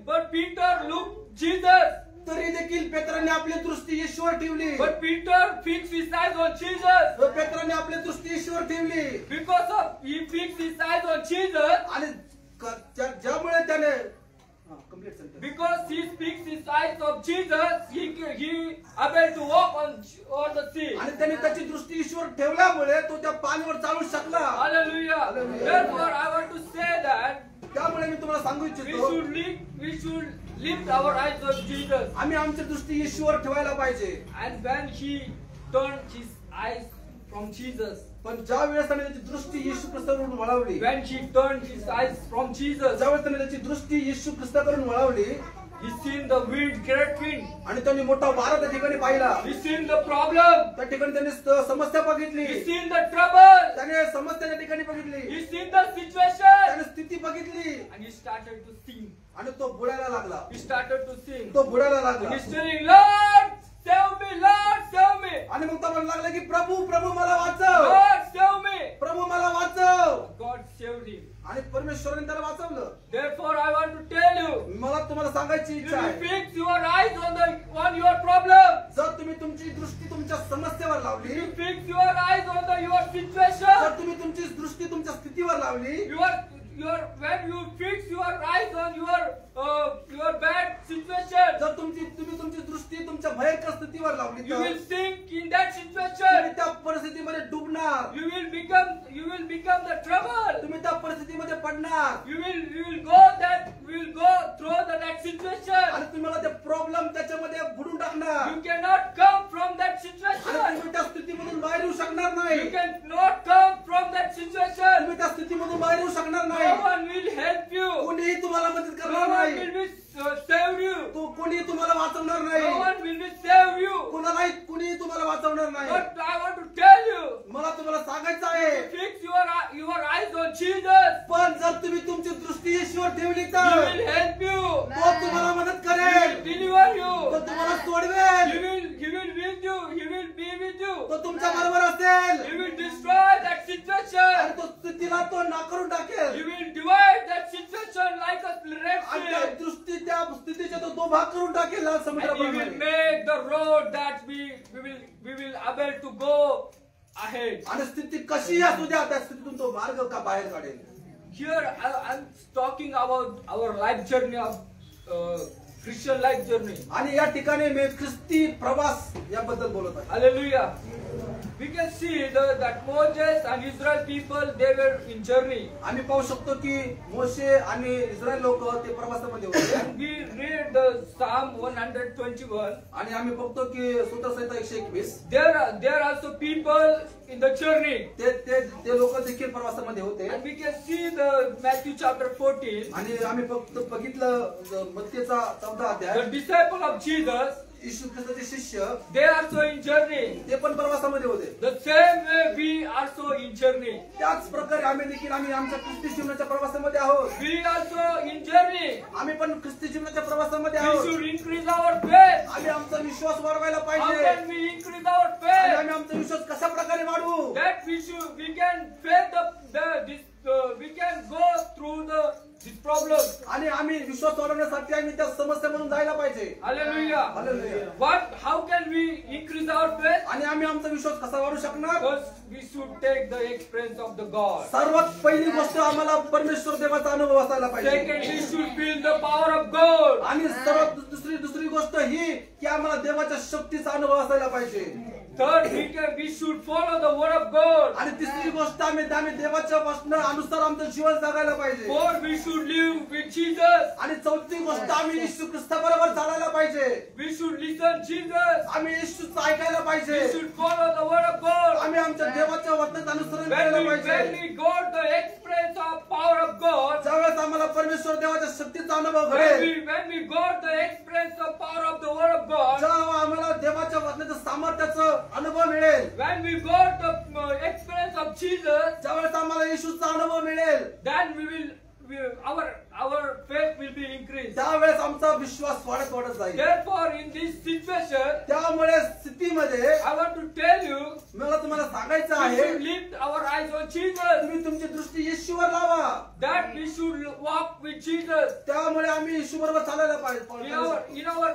But Peter looked Jesus. तरी देखील पेत्राने आपली दृष्टी येशूवर ठेवली. But Peter fixed his eyes on Jesus. पेत्राने आपली दृष्टी येशूवर ठेवली. Because he fixed his eyes on Jesus. आणि ज्यामुळे त्याने Because he fixed his eyes on Jesus, he able to walk on the sea. आणि त्याने त्याची दृष्टी येशूवर ठेवल्यामुळे तो त्या पाण्यावर चालू शकला. Hallelujah. Hallelujah. Therefore, I want to say that त्यामुळे मी तुम्हाला सांगू we इच्छितो, should lift our eyes on Jesus. आम्ही आमची दृष्टी येशूवर ठेवायला पाहिजे. And when he turned his eyes from Jesus, पण ज्या वेळेस त्याने त्याची दृष्टी येशू ख्रिस्तावरून वळवली, when he turned his eyes from Jesus, ज्यावेळेस त्याने त्याची दृष्टी येशू ख्रिस्ताकडून वळवली, He seen the wind, great wind. आणि त्यांनी मोठा वारा त्या ठिकाणी पाहिला. He seen the problem. त्या ठिकाणी त्यांनी समस्या बघितली. He seen the trouble. त्याने समस्या त्या ठिकाणी बघितली. He seen the situation. त्याने स्थिती बघितली And he started to sing. आणि तो बुडायला लागला. He started to sing. तो बुडायला लागला. And he's telling, Lord, save me, Lord, save me. आणि मग तो म्हणू लागला की प्रभू प्रभू मला वाचव. Lord, save me. प्रभू मला वाचव. God saved him. आणि परमेश्वराने त्याला वाचवलं. Therefore, I want to tell you, मला तुम्हाला सांगायची you इच्छा will आहे. fix your eyes on your problem. जर तुम्ही तुमची दृष्टी तुमच्या समस्येवर लावली, You fix your eyes on your situation. जर तुम्ही तुमची दृष्टी तुमच्या स्थितीवर लावली, When you fix your eyes on your bad situation, जर तुम्ही तुमची दृष्टी तुमच्या भयंकर स्थितीवर लावली you तर will sink in that तुम्ही situation. त्या परिस्थितीमध्ये डुबणार. You will become the trouble. तुम्ही त्या परिस्थितीमध्ये पडणार. You will go through that situation. आणि तुम्हाला ते प्रॉब्लेम त्याच्यामध्ये बुडून टाकणार. You cannot come from that आणि situation. तुम्ही त्या स्थितीमधून बाहेर येऊ शकणार नाही. You cannot come from that situation. तुम्ही त्या स्थितीमधून बाहेर येऊ शकणार No नाही. one will help you. कोणीही तुम्हाला मदत No करणार one नाही. will save you. तो कोणी तुम्हाला वाचवणार No नाही. one will save you. कुणीही तुम्हाला वाचवणार नाही. But I want to tell you, मला तुम्हाला सांगायचं आहे, fix your eyes on Jesus. पण जर तुम्ही तुमची दृष्टी ईश्वर ठेवली He तर will help you. तो तुम्हाला मदत He करेल. will deliver तो you. तुम्हाला सोडवेल. He will with you. He will be with you. तो तुमच्या बरोबर असेल. He will destroy that आणि situation. तो स्थितीला तो नाकारून टाकेल. He will divide that situation like a Red आणि त्या Sea. त्या स्थितीचे तो दो भाग करून टाकेल लाल And he will समुद्राप्रमाणे. make the road that we will able to go ahead. आणि स्थिती कशी असू द्या त्या स्थितीतून तो मार्ग का बाहेर काढेल. Here I'm talking about our life journey of Christian life journey. आणि या ठिकाणी मी ख्रिस्ती प्रवास याबद्दल बोलत आहे. Hallelujah. We can see that Moses and Israel people, they were in journey. आम्ही पाहू शकतो की मोशे आणि इस्रायल लोक ते प्रवासामध्ये होते. And we read the Psalm 121. आणि आम्ही बघतो की सूत्रसंहिता 121 There are also people in the journey. ते लोक देखील प्रवासामध्ये होते. And we can see the Matthew chapter 14. आणि आम्ही फक्त बघितलं मत्तेचा 14 अध्याय. The disciple of Jesus, येशू ख्रिस्ताचे शिष्य they are also in journey. ते पण प्रवासामध्ये होते. The same way we are so in journey. त्याच प्रकारे आम्ही आमच्या ख्रिस्ती जीवनाच्या प्रवासामध्ये आहोत. We also in journey. आम्ही पण ख्रिस्ती जीवनाच्या प्रवासामध्ये We आहोत. should increase our faith. आम्ही आमचा विश्वास वाढवायला How पाहिजे. can we increase our आणि faith? आम्ही आमचा विश्वास कशा प्रकारे वाढवू. That we can face we can go through this problem. आणि आम्ही विश्वास वाढवण्यासाठी आम्ही त्या समस्यामधून जायला पाहिजे. Hallelujah. Hallelujah. How can we increase our faith? आणि आम्ही आमचा विश्वास कसा वाढू शकणार. First, we should take the experience of the God. सर्वात पहिली गोष्ट आम्हाला परमेश्वर देवाचा अनुभव असायला पाहिजे. Second, we should feel the power of God. आणि सर्वात दुसरी गोष्ट ही की आम्हाला देवाच्या शक्तीचा अनुभव असायला पाहिजे. Third, we should follow the word of God. आणि तिसरी गोष्ट आम्ही देवाच्या वचनानुसार आमचं जीवन जगायला पाहिजे. Fourth, we should live with Jesus. आणि चौथी गोष्ट आम्ही येशू ख्रिस्ताबरोबर चालायला पाहिजे. We should listen Jesus. आम्ही येशूचं ऐकायला पाहिजे. We should follow the word of God. आम्ही आमच्या देवाच्या वचनाचं अनुसरण करायला When पाहिजे. we got the experience of power of God, ज्यावेळेस आम्हाला परमेश्वर देवाच्या शक्तीचा अनुभव घडेल, when we got the experience of power of the word of God, जेव्हा आम्हाला देवाच्या वचनाचं सामर्थ्याचं अनुभव मिळेल, when we got the experience of Jesus, ज्यावेळेस आम्हाला येशूचा अनुभव मिळेल, then our faith will be increased. त्यावेळेस आमचा विश्वास वाढत जाईल. Therefore, in this situation, त्यामुळे स्थितीमध्ये I want to tell you, मला तुम्हाला सांगायचं we आहे, should lift our eyes on Jesus. तुम्ही तुमची दृष्टी येशूवर लावा. That we should walk with Jesus. त्यामुळे आम्ही येशू बरोबर चालायला पाहिजे. In our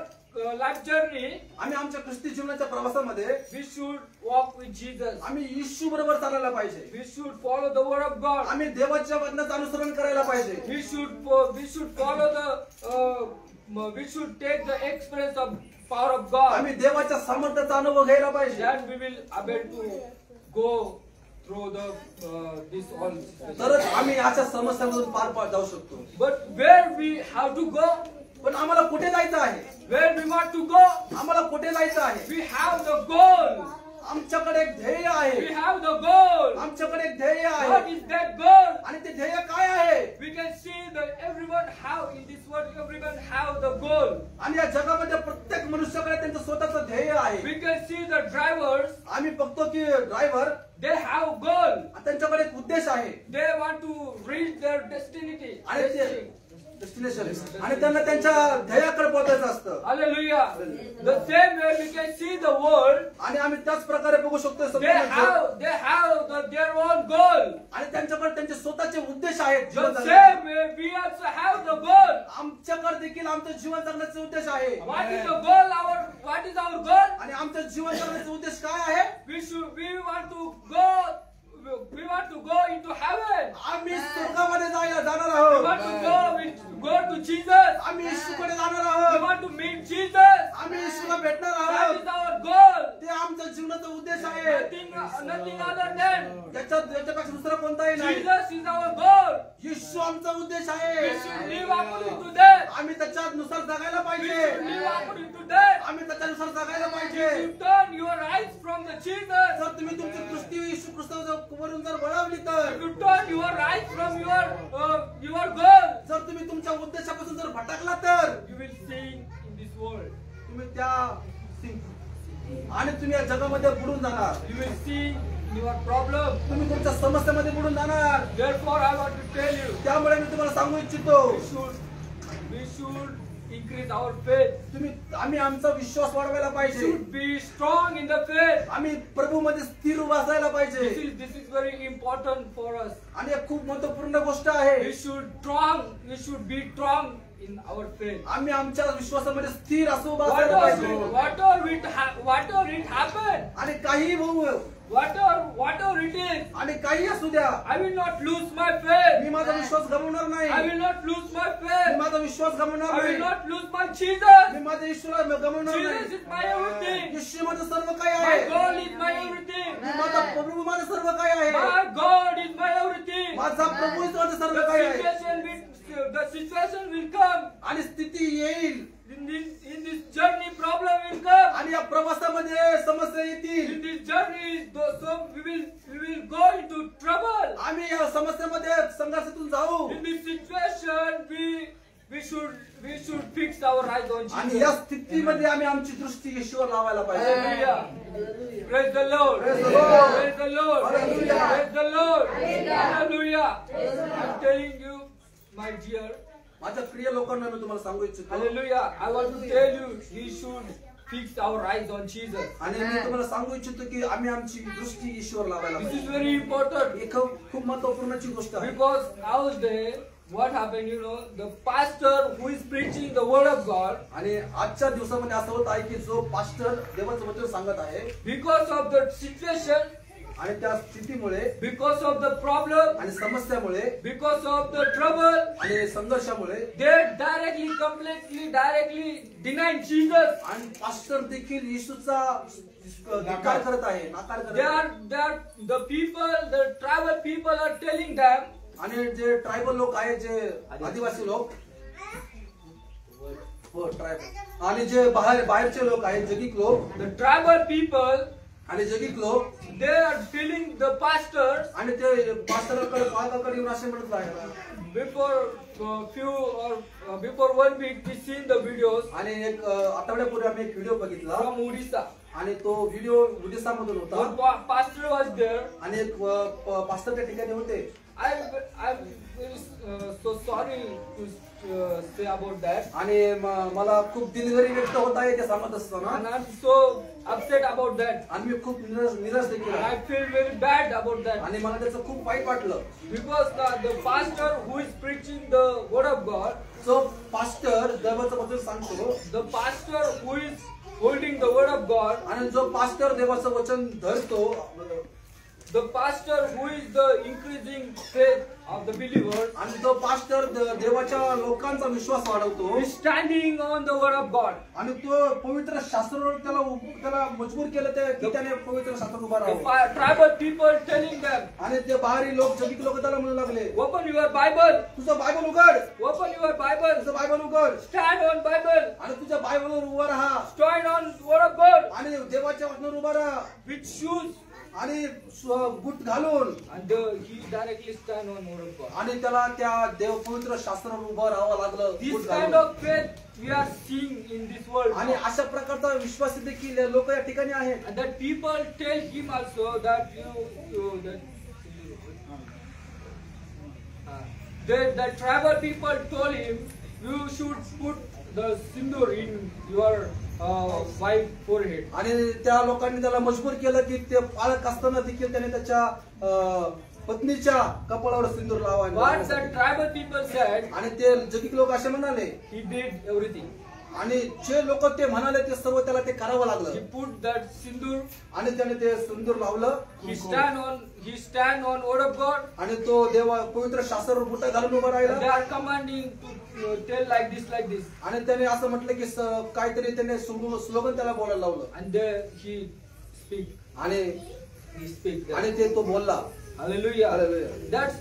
life journey, आम्ही आमच्या ख्रिस्ती जीवनाच्या प्रवासामध्ये we should walk with Jesus. आम्ही येशू बरोबर चालायला पाहिजे. We should follow the word of God. आम्ही देवाच्या वचनाचं अनुसरण करायला पाहिजे. We should follow we should take the experience of power of God. आम्ही देवाच्या सामर्थ्याचा अनुभव घ्यायला पाहिजे. Then we will able to go through this all. तरच आम्ही अशा समस्यांमधून पार जाऊ शकतो. But where we have to go? पण आम्हाला कुठे जायचं आहे. Where we want to go? आम्हाला कुठे जायचं आहे. We have the goal. आमच्याकडे एक ध्येय आहे. We have the goal. आमच्याकडे एक ध्येय What आहे. is that goal? आणि ते ध्येय काय आहे. We can see that everyone have in this world, everyone have the goal. आणि या जगामध्ये प्रत्येक मनुष्याकडे त्यांचं स्वतःचं ध्येय आहे. We can see the drivers, आम्ही बघतो की ड्रायव्हर they have goal. त्यांच्याकडे एक उद्देश आहे They want to reach their destiny. आणि ते डेस्टिनेशन आणि त्यांना त्यांच्या ध्येयाकडे पोहोचायचं असतं. Hallelujah. The same way we can see the world. आणि आम्ही त्याच प्रकारे बघू शकतो They संपूर्ण जग. have their own goal. आणि त्यांच्याकडे त्यांचे स्वतःचे उद्देश आहेत. The जीवन जगण्याचे. same way we also have the goal. आमच्याकडे देखील आमचं जीवन जगण्याचे उद्देश आहे. What is the goal? What is our goal? आणि आमचं जीवन जगण्याचे उद्देश काय आहे? We want to go into heaven. आम्ही स्वर्गामध्ये जाणार We आहोत. want to go to Jesus. आम्ही येशूकडे जाणार We आहोत. want to meet Jesus. आम्ही येशूला भेटणार That आहोत. is our goal. ते आमचं जीवनाचा उद्देश आहे. Nothing other than त्याच्यापेक्षा दुसरा कोणताही नाही. Jesus is our goal. येशू आमचा उद्देश We आहे. should live according to that. आम्ही त्याच्यानुसार जगायला We पाहिजे. should live according to that. आम्ही त्याच्यानुसार जगायला If पाहिजे. you turn your eyes from the Jesus, जर तुम्ही तुमची दृष्टी येशू ख्रिस्तावरून जर वळवली तर, if you turn your eyes from your goal, जर तुम्ही तुमच्या उद्देशापासून जर भटकला तर you will sink in this world. तुम्ही त्या आणि तुम्ही या जगामध्ये बुडून जाणार. You will sink in your problem. तुम्ही तुमच्या समस्यामध्ये बुडून जाणार. Therefore, I want to tell you, त्यामुळे मी तुम्हाला सांगू इच्छितो we should increase our faith. आम्ही आमचा विश्वास वाढवायला We पाहिजे. should be strong in the faith. आम्ही प्रभूमध्ये स्थिर उभा असायला पाहिजे. This is very important for us. आणि एक खूप महत्त्वपूर्ण गोष्ट आहे. We should be strong in our faith. आम्ही आमच्या विश्वासामध्ये स्थिर असं उभा असायला पाहिजे. Whatever it happen, आणि काही होऊ, whatever it is, आणि काही असू द्या, I will not lose my faith. मी माझा विश्वास गमावणार I नाही. will not lose my me faith. माझा विश्वास गमावणार I will नाही. not lose my Jesus. मी माझ्या येशूला गमावणार Jesus नाही. is my everything. येशू माझं सर्व काय My आहे. God is my everything. माझा प्रभू माझं सर्व काय आहे. My God is my everything. माझा प्रभू माझं सर्व The काय आहे. situation will come. आणि स्थिती येईल. In this journey, problem will come. आणि या प्रवासामध्ये समस्या येतील. In this journey, so we will go into trouble. आम्ही या समस्येमध्ये संघर्षातून जाऊ. In this situation, we should fix our eyes on आणि Jesus. या स्थितीमध्ये आम्ही आमची दृष्टी येशूवर लावायला पाहिजे. Hallelujah. Praise the Lord. Praise the Lord. Praise the Lord. Hallelujah. Praise the Lord. Hallelujah. I'm telling you, my dear. माझ्या प्रिय लोकांना मी तुम्हाला सांगू इच्छितो. Hallelujah. I want to tell you, we should fix our eyes on Jesus. आणि मी तुम्हाला सांगू इच्छितो की आम्ही आमची दृष्टी येशूवर लावायला This is पाहिजे. very important. ही खूप महत्त्वपूर्णची गोष्ट आहे. Because nowadays, what happened, the pastor who is preaching the word of God, आणि आजच्या दिवसामध्ये असं होत आहे की जो पास्टर देवाचं वचन सांगत आहे, because of the situation, आणि त्या स्थितीमुळे because of the problem, आणि समस्यामुळे because of the trouble, आणि संघर्षामुळे they directly denying Jesus. आणि पास्टर देखील येशूचा धिक्कार करत आहे, नाकार करत आहे. The tribal people are telling them, आणि जे ट्रायबल लोक आहेत, जे आदिवासी लोक, हो ट्रायबल, आणि जे बाहेरचे लोक आहेत, जगिक लोक, the tribal people, आणि जगिक लोक, they are telling the pastors, आणि ते पास्टरकडे पालकाकडे येऊन असे म्हणत आहे. before 1 week we seen the videos आणि एक आठवड्यापूर्वी आम्ही एक व्हिडिओ बघितला, from Odisha. आणि तो व्हिडिओ उडीसामधून होता. One pastor was there. आणि एक पास्टर त्या ठिकाणी होते. I'm so sorry to say about that. आणि मला खूप दिलगिरी व्यक्त होत आहे ते सांगत असताना, And I'm so upset about that. आणि मी खूप निराश देखील And आहे. I feel very bad about that. आणि मला त्याचं खूप वाईट वाटलं. Because the pastor who is preaching the word of God, जो पास्टर देवाचं वचन सांगतो, the pastor who is holding the word of God, आणि जो पास्टर देवाचं वचन धरतो, the pastor who is the increasing faith of the believers, आणि जो पास्टर देवाच्या लोकांचा विश्वास वाढवतो, is standing on the word of God. आणि तो पवित्र शास्त्रावर त्याला मजबूर केलं की त्याने पवित्र शास्त्र उभा The राहावं. tribal people telling them, आणि ते बाहेरी लोक, जगिक लोक त्याला म्हणू लागले, open your Bible, तुझं बायबल उघड, open your Bible, तुझं बायबल उघड, stand on Bible, आणि तुझ्या बायबलवर उभा राहा, stand on word of God, आणि देवाच्या वचनावर उभा राहा, with shoes. आणि बूट घालून. And he directly stand on word of God. आणि त्याला त्या देव पवित्र शास्त्रावर उभं राहावं लागलं. This kind of faith we are seeing in this world. आणि अशा प्रकारचा विश्वास देखील लोक या ठिकाणी आहेत. And that people tell him also that the tribal people told him, you should put the sindur in your wife forehead. आणि त्या लोकांनी त्याला मजबूर केलं की ते पालक असताना देखील त्याने त्याच्या पत्नीच्या कपाळावर सिंदूर लावा. What the tribal people said, आणि ते जगिक लोक असे म्हणाले, he did everything. आणि जे लोक ते म्हणाले ते सर्व त्याला ते करावं He लागलं. put that sindur. आणि त्याने ते सिंदूर लावलं. He stand on word of God. आणि तो देव पवित्र शास्त्रावर बुटा घालून उभा They राहिला. are commanding to tell like this. आणि त्याने असं म्हटलं की काहीतरी त्याने स्लोगन त्याला बोलायला लावलं. And there he speak. आणि He speak. आणि ते तो बोलला. Hallelujah. Hallelujah.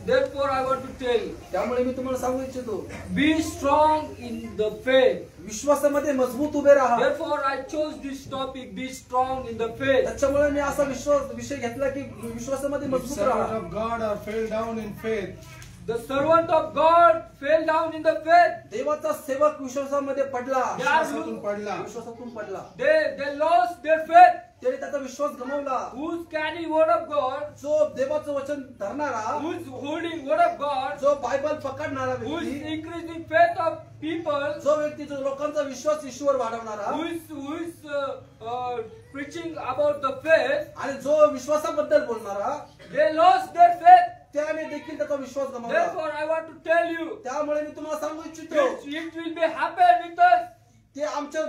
Therefore I want to tell you, त्यामुळे मी तुम्हाला सांगू इच्छितो, be strong in the faith. विश्वासामध्ये मजबूत उभे राहा. Therefore I chose this topic, be strong in the faith. त्याच्यामुळे मी असा विषय घेतला की विश्वासामध्ये मजबूत servant राहा. of God are fell down in faith. The servant of God fell down in the faith. देवाचा सेवक विश्वासामध्ये पडला. विश्वासातून पडला. विश्वासातून पडला. They lost their faith. त्याने त्याचा विश्वास गमावला. Who's carrying word of God? जो देवाचं वचन धरणारा, Who's holding word of God? जो बायबल पकडणारा Who's व्यक्ती, increasing faith of people? जो व्यक्ती जो लोकांचा विश्वास ईश्वर वाढवणारा, Who's preaching about the faith? आणि जो विश्वासाबद्दल बोलणारा, They lost their faith. त्याने देखील त्याचा विश्वास गमावला. Therefore I want to tell you, त्यामुळे मी तुम्हाला सांगू इच्छितो, it will be happen with us. ते आमच्या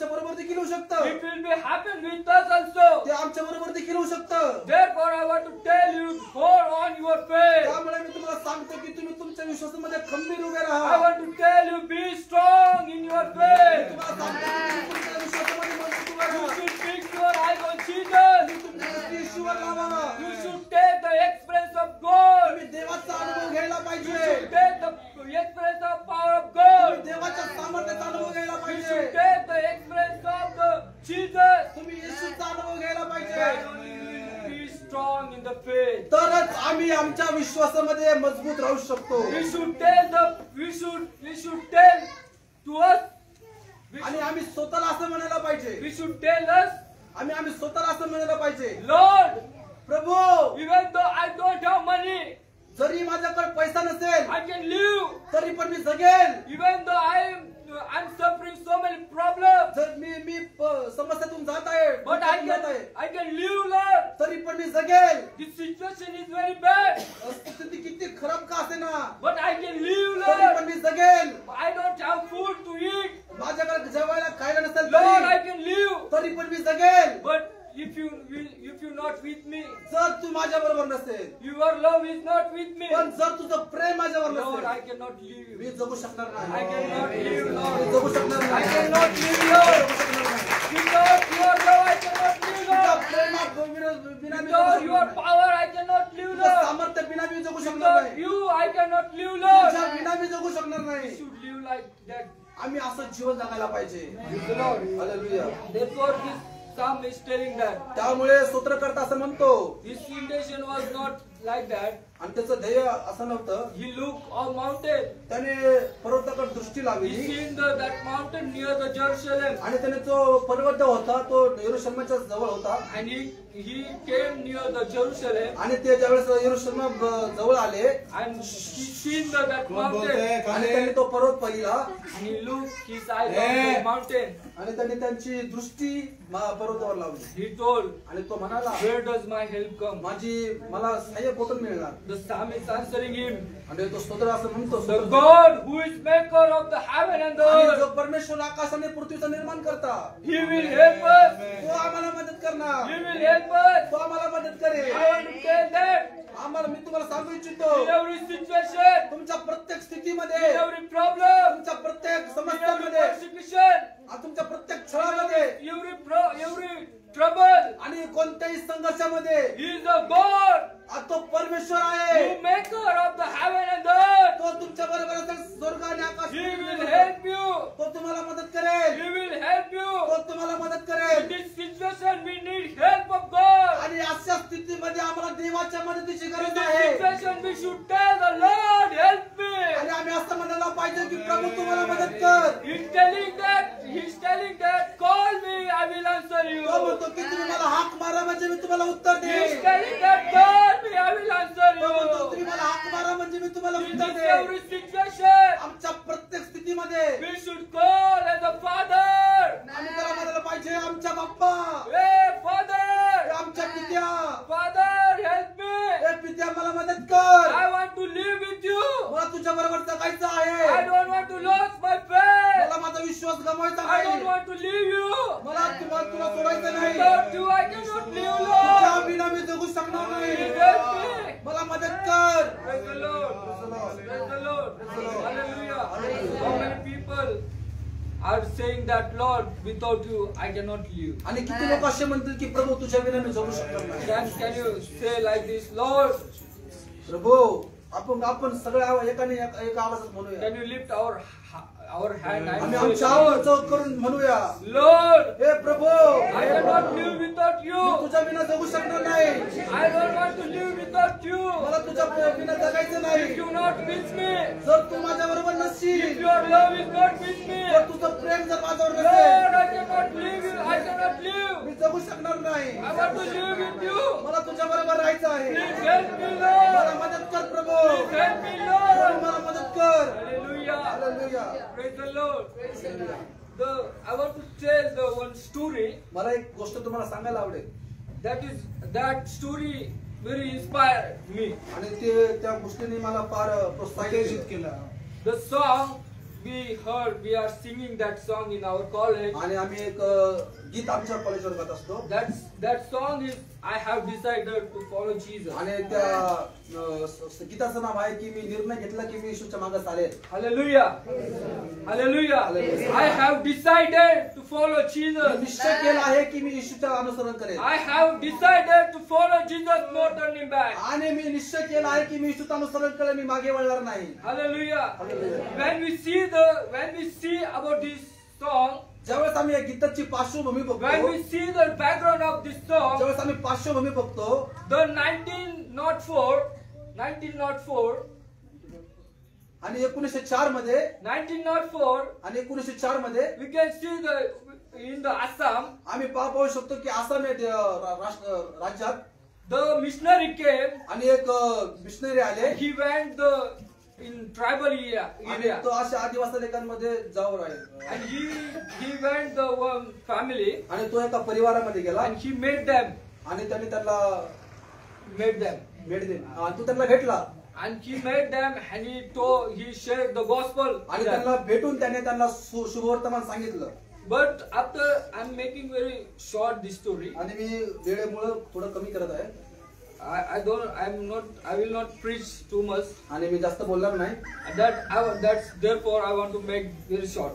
बरोबर देखील होऊ शकतं. It will be happen with us also. ते आमच्या बरोबर देखील होऊ शकतं. Therefore I want to tell you, hold on your faith. त्यामुळे मी तुम्हाला सांगतो की तुम्ही तुमच्या विश्वासामध्ये खंबीर उभे राहा. I want to tell you, be strong in your faith. तुम्हाला सांगतो की तुम्ही तुमच्या विश्वासामध्ये मजबूत उभे You राहा. should fix your eyes on Jesus. तुमच्या दृष्टी ईश्वर लावावा. You should take the experience of God. तुम्ही देवाचा अनुभव घ्यायला You पाहिजे. should take the experience of power of तुम्ही God. देवाच्या सामर्थ्याचा अनुभव घ्यायला You पाहिजे. should take the experience of the Jesus. तुम्ही येशूचा अनुभव घ्यायला Then पाहिजे. only you will be strong in the faith. तरच आम्ही आमच्या विश्वासामध्ये मजबूत राहू शकतो. We should tell to us. आणि आम्ही स्वतःला असं म्हणायला पाहिजे. We should tell us, आम्ही स्वतःला असं म्हणायला पाहिजे, Lord, Prabhu, even though I don't have money, जरी माझ्याकडे पैसा नसेल I can live. तरी पण मी जगेल. Even though I'm suffering so many problems, जर मी समस्यातून जात आहे, but I can live, Lord. तरी पण मी जगेल. This situation is very bad, स्थिती किती खराब का असे ना, but I can live, तरी Lord. पण मी जगेल. I don't have food to eat, माझ्याकडे जेवायला खायला नसेल Lord. I तरी can live, तरी पण मी जगेल. but if you're not with me, जर तू माझ्या बरोबर नसेल, your love is not with me, पण जर तुझं प्रेम माझ्यावर Lord, I नसेल, cannot live. मी जगू शकणार I नाही. cannot live, मी Lord. जगू शकणार I नाही. cannot live, Lord. Without your love, I cannot live, तुझ्या Lord. प्रेमाविना मी जगू Without शकणार your नाही. power, I cannot live, तुझ्या Lord. सामर्थ्य बिना मी जगू शकणार Without नाही. you, I cannot live, Lord. तुझ्या बिना मी जगू शकणार We नाही. should live like that. आम्ही असं जीवन जगायला पाहिजे. Praise the Lord. Hallelujah. Therefore, this psalm is telling that त्यामुळे स्तोत्रकर्ता असं म्हणतो, his intention was not like that. आणि त्याचं ध्येय असं नव्हतं. He looked on mountain. त्याने पर्वताकडे दृष्टी He लावली seen that mountain near the Jerusalem, आणि त्याने जो पर्वत होता तो यरूशलेमच्या जवळ होता. and he came near the Jerusalem, आणि ते ज्यावेळेस यरूशलेम जवळ आले and he seen that कोण mountain, बोलतंय आणि खाली? त्यांनी तो पर्वत पाहिला and he looked his eyes on the mountain. आणि त्यांनी त्यांची दृष्टी पर्वतावर लावली He told, आणि तो म्हणाला, where does my help come? मला सहाय्य कुठून मिळणार? The psalmist answering him, आणि तो स्तोत्र असं म्हणतो, the God who is maker of the heaven and the आणि earth, जो परमेश्वर आकाश आणि पृथ्वीचं निर्माण करता, He will help us. तो आम्हाला मदत करणार. He will help us. तो आम्हाला मदत करेल. I want to tell that आम्हाला मी तुम्हाला सांगू इच्छितो, in every situation, तुमच्या प्रत्येक स्थितीमध्ये, in every problem, तुमच्या प्रत्येक in every समस्यांमध्ये, persecution, तुमच्या प्रत्येक छळामध्ये every trouble, आणि कोणत्याही संघर्षामध्ये He is a God तो परमेश्वर आहे. who maker of the heaven and the earth. तो तुमच्या बरोबर असेल. स्वर्ग आणि आकाश He will help you. तो तुम्हाला मदत करेल. He will help you. तो तुम्हाला मदत In करेल. this situation, we need help of God. आणि अशा स्थितीमध्ये आम्हाला देवाच्या मदतीची In गरज this आहे. situation, तुम्हाला उत्तर He is देईन. telling that God, I will answer तो म्हणतो, you. तुम्ही मला हाक मारा म्हणजे मी तुम्हाला In उत्तर this देईन. every situation, आमच्या प्रत्येक स्थितीमध्ये we should call as a father. आम्ही त्याला म्हणायला पाहिजे, आमच्या बाप्पा, Hey, Father! आमच्या पित्या, Father, help me! ए पित्या मला मदत कर. I want to live with you. मला तुझ्या बरोबर जगायचं I आहे. don't want to lose my faith. मला माझा विश्वास गमावायचा I don't नाही. want to leave you. मला तुला सोडायचं नाही. Without you, I cannot live, तुझ्या Lord. बिना मी जगू शकणार Please नाही. help me. मला मदत कर. Praise the Lord. Praise the Lord. Hallelujah. How many people are saying that, Lord, without you, I cannot live? आणि किती लोक असे म्हणतील की प्रभू तुझ्या बिना मी जगू शकणार नाही. Can you say like this, Lord? प्रभू आपण सगळ्या एकाने एका आवाजात म्हणूया. Can you lift our hand आम्ही and आमच्या say, आवाज करून म्हणूया, Lord, हे प्रभू, I cannot live without me you. तुझ्या बिना जगू शकणार नाही. I don't want to live without you. मला तुझ्या बिना जगायचं If नाही. you not with me, जर तू माझ्या बरोबर if नसशील, your love is not with me, जर तुझं प्रेम जर माझ्यावर Lord, नसेल, I cannot live. I cannot live. मी जगू शकणार नाही. I want to live with you. मला तुझ्या बरोबर राहायचं आहे. Please help me, मला Lord. मदत कर प्रभू. Please help me, Prabhu, Lord. मला मदत कर. Hallelujah. Hallelujah. Praise the Lord. I want to tell the one story. मला एक गोष्ट तुम्हाला सांगायला आवडेल. That story very inspired me. आणि त्या गोष्टीने मला फार प्रोत्साहित उत्तेजित केलं. The song we heard, we are singing that song in our college. आणि आम्ही एक गीत आमच्या कॉलेजवर गात असतो. That song is, I have decided to follow Jesus. आणि त्या गीताचं नाव आहे की मी निर्णय घेतला की मी येशूच्या मागे चालेल. Hallelujah. Hallelujah. I have decided to follow me Jesus. निश्चय केला आहे की मी येशूचं अनुसरण करेल. I have decided to follow Jesus, no turning back. आणि मी निश्चय केला आहे की मी येशूचं अनुसरण करेल, मी मागे वळणार नाही. Hallelujah. Hallelujah. When we see about this song, ज्यावेळेस आम्ही या गीताची पार्श्वभूमी when बघतो, we see the background of this song, ज्यावेळेस आम्ही पार्श्वभूमी बघतो, the 1904 आणि 1904 मध्ये 1904, आणि 1904 मध्ये we can see in the Assam, आम्ही पाहू शकतो की आसाम या राज्यात the missionary came. आणि एक मिशनरी आले. He went in tribal area, आणि तो अशा आदिवासी लेखांमध्ये जाऊन आहे. and he went the one family, आणि तो एका परिवारामध्ये गेला and he met them, आणि त्यांनी त्यांना met them, भेट दिली. आणि तो त्यांना भेटला and he met them, and he shared the gospel with आणि them. त्यांना भेटून त्यांना शुभवर्तमान सांगितलं. But after, I'm making very short this story. आणि मी वेळेमुळे थोडं कमी करत आहे I will not preach too much. आणि मी जास्त बोलणार नाही. That's therefore I want to make very short.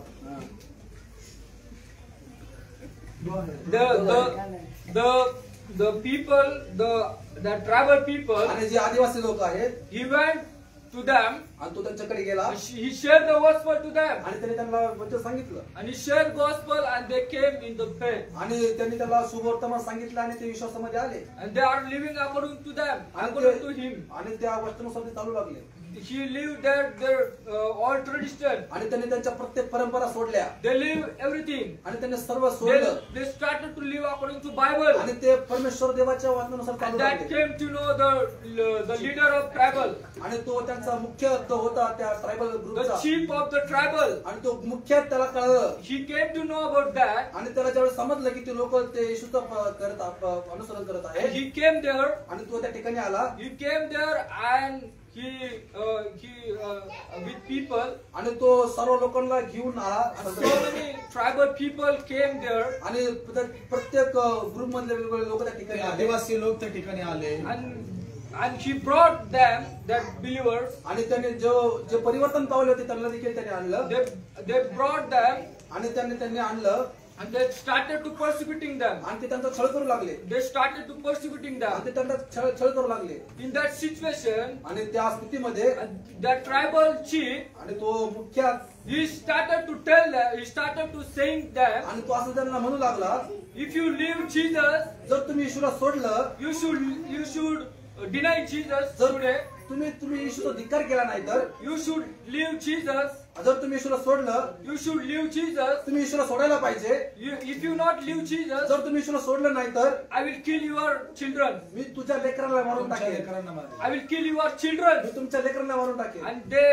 The people, the tribal people, आणि जे आदिवासी लोक आहेत, he went to them, आणि तो त्यांच्याकडे गेला he shared the gospel to them, आणि त्यांनी त्यांना वचन सांगितलं. and he shared gospel, and they came in the faith, आणि त्यांनी त्याला शुभवर्तमान सांगितलं आणि ते विश्वासामध्ये आले. and they are living according to them, according to him. आणि त्या वचनानुसार ते चालू लागले. He lived their all tradition. आणि त्यांनी त्यांच्या प्रत्येक परंपरा सोडल्या They live everything. आणि त्यांनी सर्व सोडलं They started to live according to Bible. आणि ते परमेश्वर देवाच्या वचनानुसार चालू And that लागले. came to know the leader of tribal, आणि तो त्यांचा मुख्य तो होता त्या ट्रायबल the ग्रुपचा. chief of the tribal. आणि तो मुख्य त्याला कळलं. He came to know about that. आणि त्याला ज्यावेळेस समजलं की ते लोक ते येशूचं अनुसरण करत And आहे, he came there. आणि तो त्या ठिकाणी आला He came there, and he with people. आणि तो सर्व लोकांना घेऊन आला. So many tribal people came there, आणि प्रत्येक ग्रुप मधले वेगवेगळे लोक त्या ठिकाणी आले. आदिवासी लोक त्या ठिकाणी आले. and he brought them, that believers. आणि त्याने जे परिवर्तन पावले होते त्यांना देखील त्याने आणलं. They brought them, आणि त्यांनी आणलं and they started to persecuting them. आणि ते त्यांचा छळ करू लागले. They started to persecuting आणि them. ते त्यांचा छळ करू लागले. In that situation, आणि त्या स्थितीमध्ये that tribal chief, आणि तो मुख्य he started to tell them, he started to saying them, आणि तो असं त्यांना म्हणू लागला, if you leave Jesus, जर तुम्ही येशूला सोडलं, you should deny Jesus जर today. तुम्ही येशूचा धिक्कार केला नाही तर you should leave Jesus. जर तुम्ही येशूला सोडलं You should leave Jesus. तुम्ही येशूला सोडायला पाहिजे. If you not leave Jesus, जर तुम्ही येशूला सोडलं नाही तर I will kill your children. मी तुझ्या लेकराला मारून तुमच्या टाकेन. लेकरांना मारेल. I will kill your children. मी तुमच्या लेकरांना मारून टाकेन. And they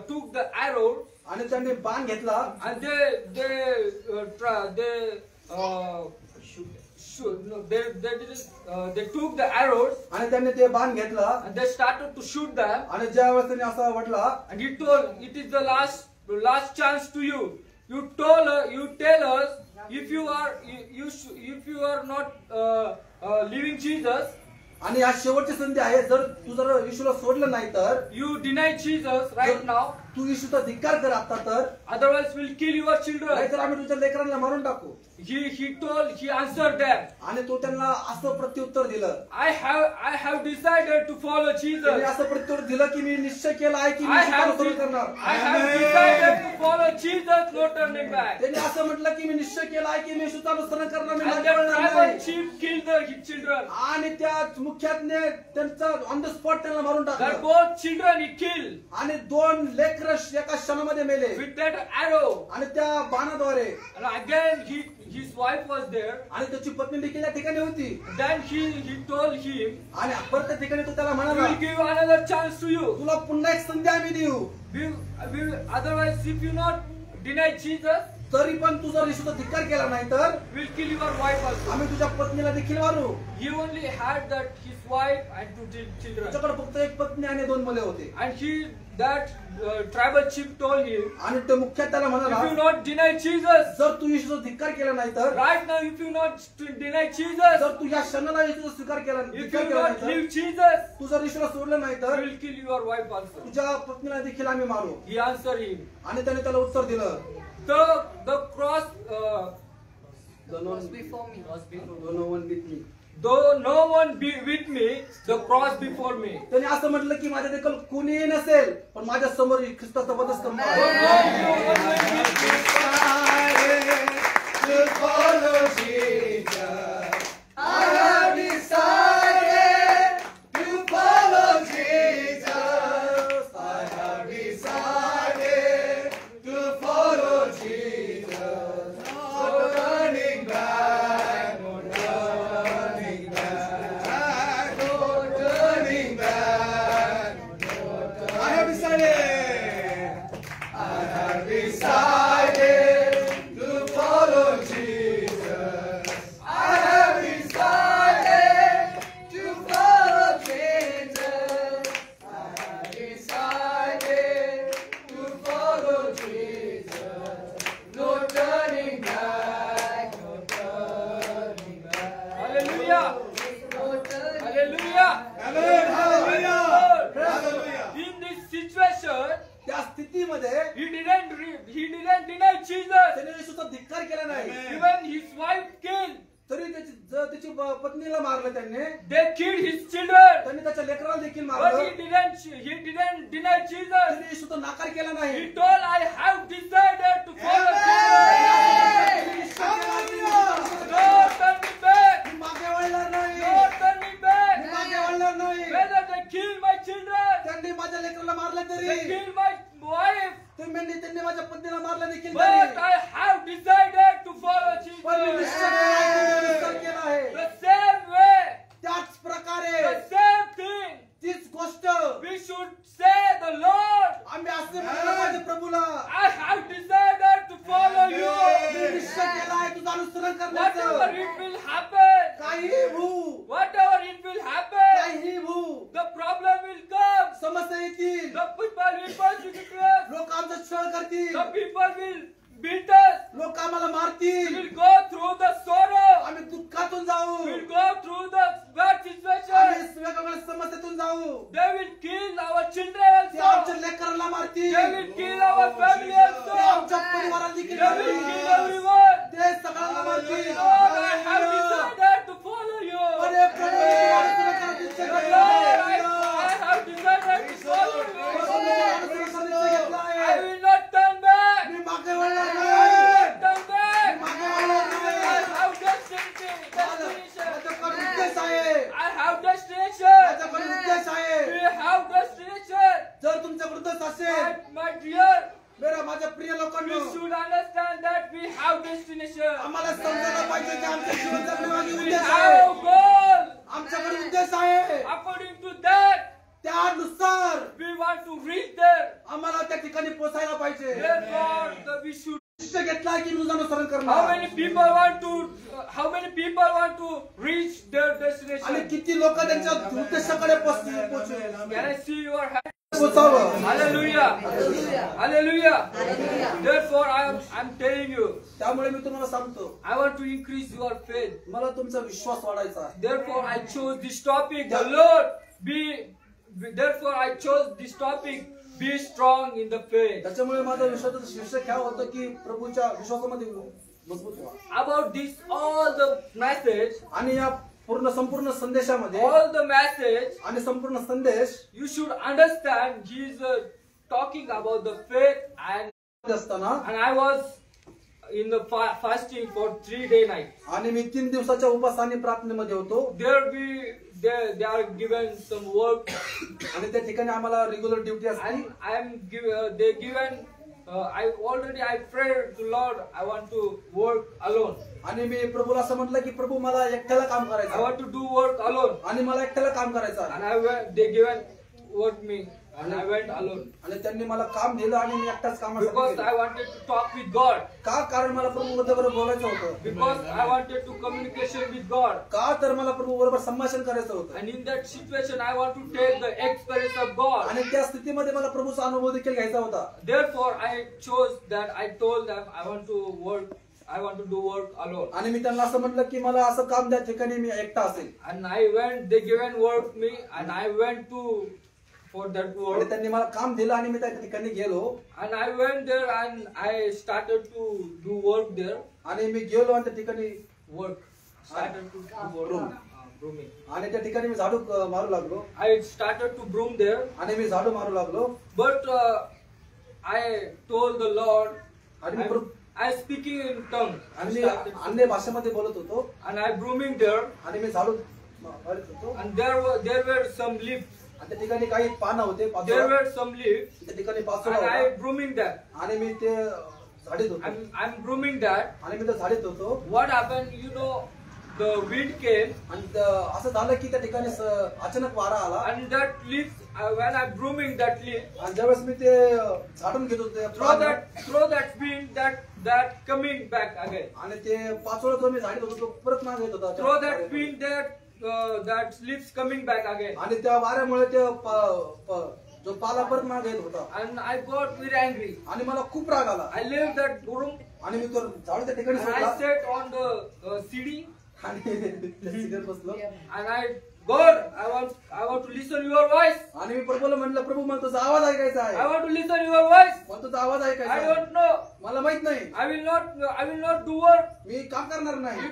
took the arrow आणि त्यांनी बाण घेतला and they took the arrows आणि त्यांनी ते बाण घेतला and they started to shoot them. आणि ज्या वेळेस त्यांनी असा म्हटला And he told, it is the last chance to you. You tell us if you are not leaving Jesus. आणि या शेवटची संधी आहे. जर येशूला सोडलं नाही तर You deny Jesus right now. तू येशूचा धिक्कार कर आता तर Otherwise, we'll kill your children. नाहीतर आम्ही तुझ्या लेकरांना मारून टाकू. He answered them. आणि तो त्यांना असं प्रत्युत्तर दिलं. I have decided to follow त्यांनी Jesus. असं प्रत्युत्तर दिलं की मी निश्चय केला आहे की मी I येशूला have अनुसरण करणार. decided to follow Jesus, no turning back. त्यांनी असं म्हटलं की मी निश्चय केला आहे की मी येशूचं अनुसरण करणार. मी And मागे the वळणार tribal नाही. chief killed his children. आणि त्या मुख्याने त्यांचं ऑन द स्पॉट त्यांना मारून That टाकलं. both children he killed आणि 2 लेकर एका क्षणामध्ये मेले with that arrow. आणि त्या बाणाद्वारे. And again his wife was there. आणि त्याची पत्नी देखील या ठिकाणी होती. Then he told him, आणि परत त्या ठिकाणी तो त्याला we म्हणाला will give you another chance to you. तुला पुन्हा एक संधी आम्ही देऊ. Otherwise, if you not deny Jesus, तरी पण तू जर येशूचा धिक्कार केला नाही तर we'll kill your wife also. आम्ही तुझ्या पत्नीला देखील मारू. He only had that his wife and 2 children. त्याच्याकडे फक्त एक पत्नी आणि 2 मुले होते. And that tribal chief told him, आणि ते मुख्य त्याला म्हणाला if you not deny Jesus, जर तू येशूचा धिक्कार केला नाही तर right now if you not deny Jesus, जर तू या क्षणाला येशूचा स्वीकार केला if धिक्कार you केला not नाही leave तर Jesus, तू जर येशूला सोडलं नाही we तर will kill your wife also. तुझ्या पत्नीला देखील आम्ही मारू. He answered him, आणि त्याने त्याला उत्तर दिलं the cross, though though no one be with me, the cross before me. त्याने असं म्हटलं की माझ्या देखील कोणीही नसेल पण माझ्या समोर ख्रिस्ताचा वधस्तंभ आहे. पत्नीला मारलं त्यांनी. They killed his children. त्यांनी त्याच्या लेकराला देखील But मारलं. he didn't deny Jesus. त्यांनी येशूचा नाकार केला नाही. He told, I have decided to follow Jesus. No turning back. मी मागे वळणार नाही. No turning back. मी मागे वळणार नाही. Whether they kill my children, त्यांनी माझ्या लेकराला मारलं they तरी kill my wife, त्यांनी माझ्या पत्नीला मारलं देखील but तरी I have decided to follow पण मी Jesus. निश्चय केला आहे की मी विस्तार केला आहे. The same way, त्याच प्रकारे the same thing, तीच गोष्ट we should say the Lord, आम्ही असं म्हटलं पाहिजे प्रभूला I have decided to follow me you. निश्चय केला आहे तुझं अनुसरण Whatever करण्याचं. it will happen, काहीही होऊ whatever it will happen, काहीही होऊ the problem will come. समस्या येतील. The people will persecute us. लोक आमचा छळ करतील. The people will beat us. लोक आम्हाला We मारतील. will go through the sorrow. आम्ही दुःखातून जाऊ. We will go through the bad आम्ही situation. वेगवेगळ्या समस्येतून जाऊ. They will kill our children ते आमच्या also. लेकरांना मारतील. They will kill our family ते also. आमच्या परिवाराला देखील They will kill मारतील. everyone. ते सगळ्यांना मारतील. Lord, I have decided to follow you. अरे प्रभू, मी अनुसरण करण्याची इच्छा Lord, केली आहे. I have decided to follow Prabhu, you. मी अनुसरण करण्याची इच्छा घेतला I आहे. will not turn back. मी मागे वळणार I नाही. will not turn back. मागे वळणार I नाही. have destination. माझ्याकडे उद्देश आहे. I have destination. माझ्याकडे उद्देश आहे. We दिवस असेल my dear, माझ्या प्रिय we लोकांनो, should understand that we have destination. आम्हाला समजायला पाहिजे की आमच्या जीवन जगण्यामागे We उद्देश have आहे. a goal. आमच्याकडे उद्देश आहे. According to that, त्यानुसार we want to reach there. आम्हाला त्या ठिकाणी पोहोचायला पाहिजे. Therefore, we should. शिष्य घेतला की तुझं अनुसरण How करणार. many people want to reach their आणि destination? किती लोक त्यांच्या उद्देशाकडे पोहोचतील. Can I see your hand? पोहोचावं. Hallelujah. Hallelujah. Therefore, I'm telling you, त्यामुळे मी तुम्हाला सांगतो, I want to increase your faith. मला तुमचा विश्वास वाढायचा आहे. Therefore, I chose this topic. The Lord therefore, I chose this topic. Be strong in the faith. त्याच्यामुळे माझा विश्वासाचं शीर्षक ह्या होतं की प्रभूच्या विश्वासामध्ये मजबूत व्हा. About this, all the message, आणि या संपूर्ण संदेशामध्ये all the message, आणि संपूर्ण संदेश you should understand. He is talking about the faith, असताना and I was in the fasting for 3 day night. आणि मी 3 दिवसाच्या उपास आणि प्रार्थनेमध्ये होतो. They are given some work, आणि त्या ठिकाणी आम्हाला रेग्युलर ड्युटी असते. and they given. I prayed to Lord. I want to work alone. आणि मी प्रभूला असं म्हटलं की प्रभू मला एकट्याला काम I करायचं want to do work alone. आणि मला एकट्याला काम करायचं आहे. And they given work me, and I went alone आणि त्यांनी मला काम दिलं आणि मी एकटाच कामासाठी because गेलो. I wanted to talk with God. का? कारण मला प्रभू बरोबर बोलायचं होतं. Because I wanted to communication with God. का? तर मला प्रभू बरोबर संभाषण करायचं होतं. And in that situation, I want to take the experience of God. आणि त्या स्थितीमध्ये मला प्रभूचा अनुभव देखील घ्यायचा होता. Therefore, I chose that. I told them I want to do work alone. आणि मी त्यांना असं म्हटलं की मला असं काम त्या ठिकाणी मी एकटा असेल. And I went. They given work me, and I went for that आणि work. त्यांनी मला काम दिलं आणि मी त्या ठिकाणी गेलो. And I went there and I started to do work there. आणि मी गेलो आणि त्या ठिकाणी Started to do work. Brooming. आणि त्या ठिकाणी मी झाडू मारू लागलो. I started to broom there, आणि मी झाडू मारू लागलो. but I told the Lord, आणि मी I speaking in tongue. आणि मी अन्य भाषेमध्ये बोलत होतो. And I brooming there, आणि मी झाडू मारत होतो. and there were some leaves. आणि त्या ठिकाणी काही पानं होते. There पाचोळा. were some leaves, त्या ठिकाणी पाचोळा and I होता. brooming that. आणि मी ते झाडीत होतो. I'm brooming that. आणि मी ते झाडीत होतो. What happened? The wind came, आणि असं झालं की त्या ठिकाणी अचानक वारा आला. and that leaf. When I'm brooming that leaf, आणि ज्यावेळेस मी ते झाडून घेत होते throw that wind that coming back again. आणि ते पाचोळा जो मी झाडीत होतो तो परत मागे येत होता. Throw that wind that leaves coming back again. आणि त्या वाऱ्यामुळे ते जो पाला परत मागे येत होता. And I got very angry. आणि मला खूप राग आला. I left that broom आणि मी तो झाडू त्या ठिकाणी and I सोडला. sat on the CD आणि त्या सीडीवर बसलो. and God, I want to listen your voice. आणि मी प्रभूला म्हटलं प्रभू मला तुझा आवाज ऐकायचा I आहे. want to listen your voice. मला तुझा आवाज ऐकायचा I आहे. don't know. मला माहित नाही. I will not do work मी काम करणार नाही.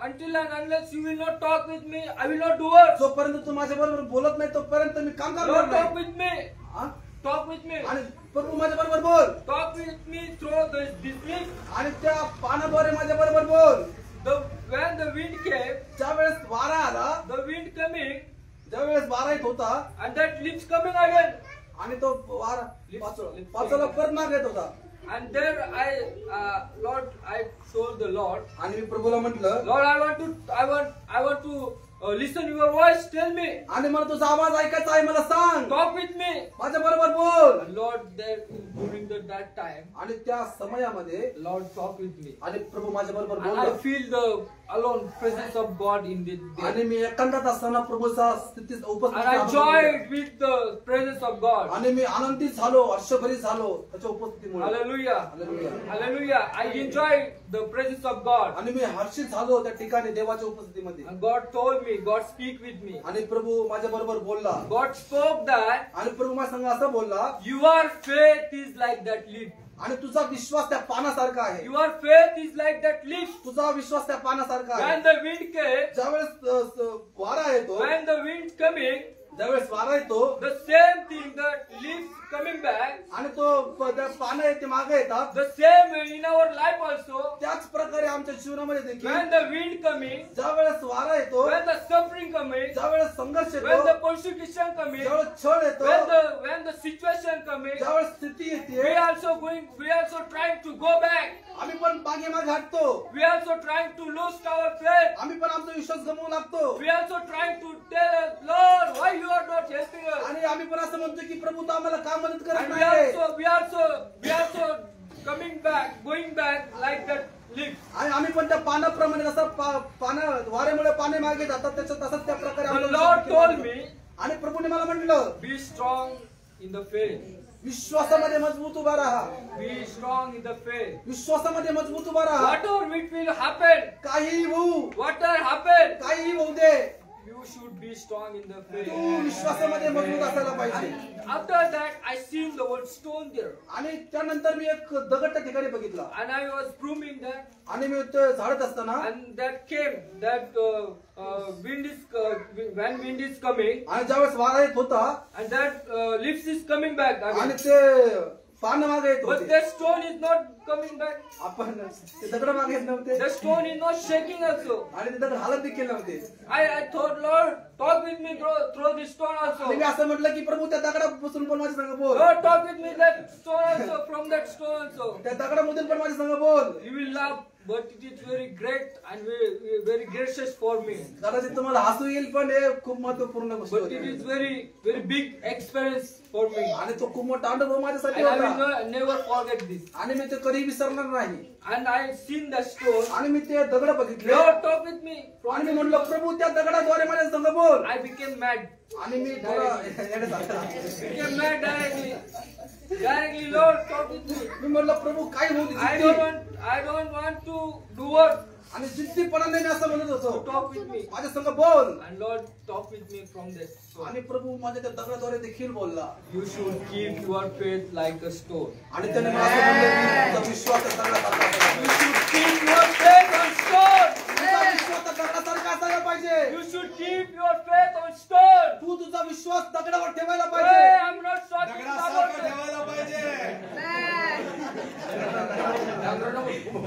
until and unless you will not talk with me. I will not do work. जोपर्यंत तू माझ्या बरोबर बोलत नाही तोपर्यंत मी काम करणार Lord, talk नाही. with me. हा? Talk with me. आणि प्रभू माझ्या बरोबर बोल. Talk with me through this leaf. आणि त्या पानाद्वारे माझ्या बरोबर बोल. When the wind came, ज्यावेळेस वारा आला, the wind coming, ज्यावेळेस वारा येत होता and that leaves coming again. आणि तो वारा पाचोळा परत मागे येत होता. And there I told the Lord, आणि मी प्रभूला म्हटलं Lord, I want to listen your voice. Tell me. आणि मला तुझा आवाज ऐकायचा आहे. मला सांग. Talk with me. माझ्या बरोबर बोल. And Lord, there during that time, आणि त्या समयामध्ये Lord talk with me. आणि प्रभू माझ्या बरोबर And I बोलला. feel the alone presence of God in this day. आणि मी एकांतात असताना प्रभूचा स्थितीत And I उपस्थित joyed with the presence of God. आणि मी आनंदित झालो, हर्षभरीत झालो त्याच्या उपस्थितीमुळे. Hallelujah. Hallelujah. Hallelujah. I enjoyed the presence of God. आणि मी हर्षित झालो त्या ठिकाणी देवाच्या उपस्थितीमध्ये. And God told me, God speak with me. आणि प्रभू माझ्या बरोबर बोलला. God spoke that आणि प्रभू माझ्या संग असं बोलला your faith is like that leaf. आणि तुझा विश्वास त्या पानासारखा आहे. Your faith is like that leaf. तुझा विश्वास त्या पानासारखा When आहे. the wind came, ज्यावेळेस वारा येतो, when the wind coming, ज्यावेळेस वारा येतो the same thing, that leaf coming back, आणि तो त्या पानं आहेत ते मागे येतात, The same way in our life also, त्याच प्रकारे आमच्या जीवनामध्ये देखील when the wind coming, ज्या वेळेस वारा येतो, when the suffering coming, ज्या वेळेस संघर्ष when येतो, the persecution coming, ज्या वेळेस छळ येतो, when the situation coming, ज्या वेळेस स्थिती येते, we also trying to go back. आम्ही पण मागे मागे हटतो, We also trying to lose our faith. आम्ही पण आमचा विश्वास गमवू लागतो, We also trying to tell us, Lord, why you are not helping us? आणि आम्ही पण असं म्हणतो की प्रभू तू आम्हाला का मदत करत And नाही, we also going back like that leaf. आणि आम्ही पण त्या पानाप्रमाणे जसं पानं वाऱ्यामुळे पाने मागे जातात तसंच त्या प्रकारे The आम्हाला Lord विश्वास told केला. me, आणि प्रभूने मला म्हटलं be strong in the faith. विश्वासामध्ये मजबूत उभा राहा, Be strong in the faith. विश्वासामध्ये मजबूत उभा राहा, Whatever it will happen, काहीही होऊ, whatever happen, काहीही होऊ दे, you should be strong in the Tu faith. विश्वासामध्ये मजबूत असायला पाहिजे. After that, I seen the one stone there, आणि त्यानंतर मी एक दगड त्या ठिकाणी बघितला, and I was proving that, आणि मी ते झाडत असताना and that came that when wind is coming, आणि ज्यावेळेस वारा येत होता and that leaves is coming back आणि again. ते पानं मागे येत But होते, that stone is not coming back. आपण ते दगड मागे येत नव्हते, The stone is not shaking also. आणि ते दगड हालत देखील नव्हते. I thought, Lord, talk with me through this stone also. आणि मी असं म्हटलं की प्रभू त्या दगडापासून पण माझ्या संग बोल, Lord, talk with me that stone also, from that stone also. त्या दगडामधून पण माझ्या संग बोल. You will laugh, but it is very great and very gracious for me. कदाचित तुम्हाला हसू येईल, पण हे खूप महत्वपूर्ण गोष्ट But it होती. is very big experience for me. आणि तो खूप मोठा अनुभव माझ्यासाठी And I होता, will never forget this. आणि मी ते कधी विसरणार नाही. And I seen the stone. आणि मी ते दगड बघितले, Lord, talk with me. आणि मी म्हणलो प्रभू त्या दगडाद्वारे माझ्या संग बोल. I became mad. आणि मी थोडा येण्यासारखा. Became mad directly. Directly, Lord, talk with me. मी म्हणलं प्रभू काय होऊ दे I जिद्दी. don't want to do what? आणि जिद्दीपणाने मी असं म्हणत होतो, Talk with me. माझ्या संग बोल. And Lord, talk with me from that stone. आणि प्रभू माझ्या त्या दगडाद्वारे देखील बोलला, You should keep your faith like a stone. आणि त्याने मला असं म्हणलं की तुझा विश्वास त्या दगडासारखा असायला You पाहिजे. should keep your faith on stone. तुझा विश्वास त्या दगडासारखा असायला पाहिजे. You should keep your faith on stone. तू तुझा विश्वास दगडावर ठेवायला Hey, पाहिजे. I'm not talking about दगडासारखं ठेवायला पाहिजे.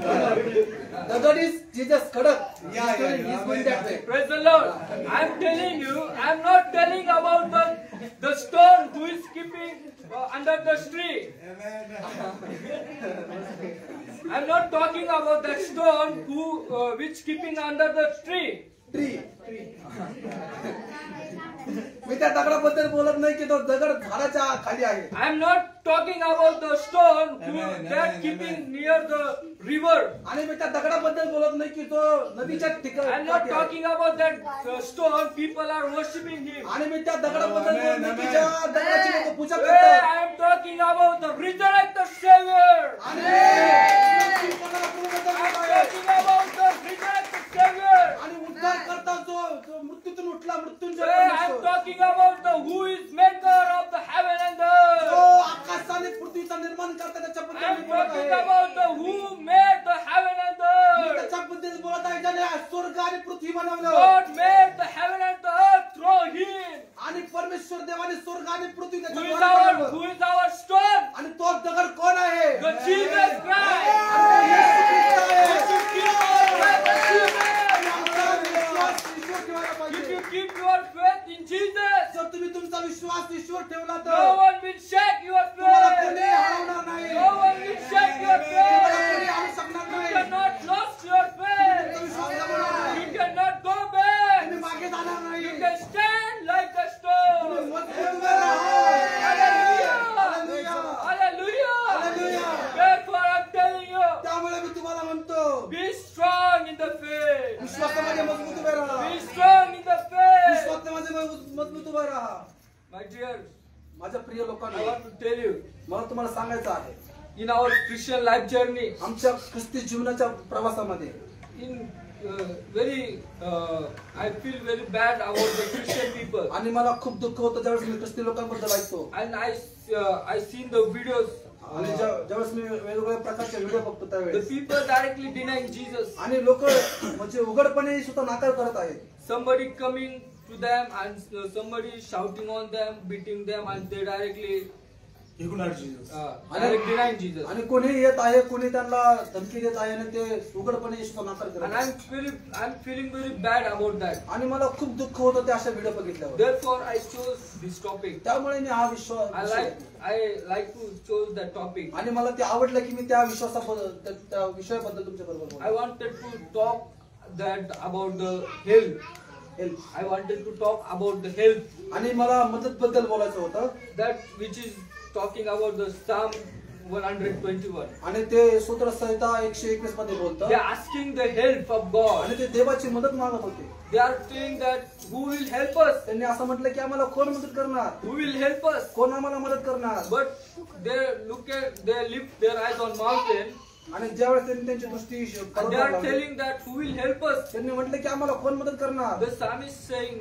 दगड इज जीसस खडक. Yeah, yeah, yeah. He's going that way. Praise the Lord. I'm telling you, I'm not telling about the stone who is keeping under the tree. I'm not talking about that stone which keeping under the tree. Tree. मी त्या दगडाबद्दल बोलत नाही की तो दगड झाडाच्या खाली आहे. I'm not talking about the stone Amen, that amen, keeping amen. near the river. आणि मी त्या दगडाबद्दल बोलत नाही की तो नदीच्या ठिकाणी I'm not talking about that stone people are worshipping him. आणि मी त्या दगडाबद्दल Amen, बोलत नाही की amen. ज्या दगडाची लोक पूजा Hey, करतात. I am talking about the resurrected Savior. आणि कोणाला प्रभूबद्दल I'm बोलत आहे. talking about the resurrected Savior. आणि उद्धार करता जो मृत्यूतून उठला, मृत्यूंजय Hey, I'm परमेश्वर. talking about the who is maker of the heaven and the जो earth. आकाश आणि पृथ्वीचा निर्माण करता त्याच्याबद्दल I'm मी बोलत talking आहे. about the who made the heaven and the me earth. त्याच्याबद्दल बोलत आहे ज्याने स्वर्ग आणि पृथ्वी बनवलं. God made the heaven and the earth through him. आणि परमेश्वर देवाने स्वर्ग आणि पृथ्वी Who त्याच्याद्वारे is बनवलं. our stone? आणि तो दगड कोण आहे? The Jesus Christ. आणि येशू ख्रिस्त आहे. If you keep your faith in Jesus, आणि आमचा विश्वास ईश्वर ठेवायला if पाहिजे. you keep your faith in Jesus, जर तुम्ही तुमचा विश्वास ईश्वर ठेवला no तर one will shake your तुम्हाला faith. कोणी हलवणार नाही. No one will shake your तुम्हाला faith. कोणी हलवू शकणार You नाही. cannot lose your तुमचा faith. विश्वास गमावणार नाही. You cannot go back. तुम्ही मागे जाणार नाही. You can stand like a तुम्ही stone. मजबूत उभे राहा. Hallelujah. Hallelujah. Hallelujah. Hallelujah. Therefore I'm telling you, त्यामुळे मी तुम्हाला म्हणतो be strong in the faith. विश्वासामध्ये मजबूत उभे राहा. Be strong in the faith. विश्वासामध्ये मजबूत उभे राहा. My dear, माझ्या प्रिय I लोकांना want to tell you, मला तुम्हाला सांगायचं आहे, in our Christian life journey, आमच्या ख्रिस्ती जीवनाच्या प्रवासामध्ये in I feel very bad about the Christian people. आणि मला खूप दुःख होतं ज्यावेळेस मी ख्रिस्ती लोकांबद्दल ऐकतो. And I seen the videos. आणि ज्यावेळेस मी वेगवेगळ्या प्रकारचे व्हिडिओ बघतो The त्यावेळेस people directly denying Jesus. आणि लोक म्हणजे उघडपणे सुद्धा नाकार करत आहेत. Somebody coming to them and somebody shouting on them, beating them, and they directly Ignore Jesus. direct denying Jesus. आणि कोणी येत आहे, कोणी त्यांना धमकी देत आहे आणि ते उघडपणे येशूचा नकार करत And आहे. I'm feeling very bad about that. आणि मला खूप दुःख होतं ते अशा व्हिडिओ बघितल्यावर. Therefore, I chose this topic. त्यामुळे मी हा I like to choose that topic. आणि मला ते आवडलं की मी त्या विश्वासाबद्दल त्या विषयाबद्दल तुमच्या बरोबर I wanted to talk that about the health. I wanted to talk about the health. आणि मला मदत बद्दल बोलायचं होतं. That which is talking about the Psalm 121. आणि ते सूत्रसंहिता 121 मध्ये बोलतं. They are asking the help of God. आणि ते देवाची मदत मागत होते. They are saying that who will help us? त्यांनी असं म्हटलं की आम्हाला कोण मदत करणार, Who will help us? कोण आम्हाला मदत करणार. But they lift their eyes on mountain. आणि ज्यावेळेस त्यांनी त्यांची दृष्टी And they are telling that who will help us? त्यांनी म्हटलं की आम्हाला कोण मदत करणार. The psalmist saying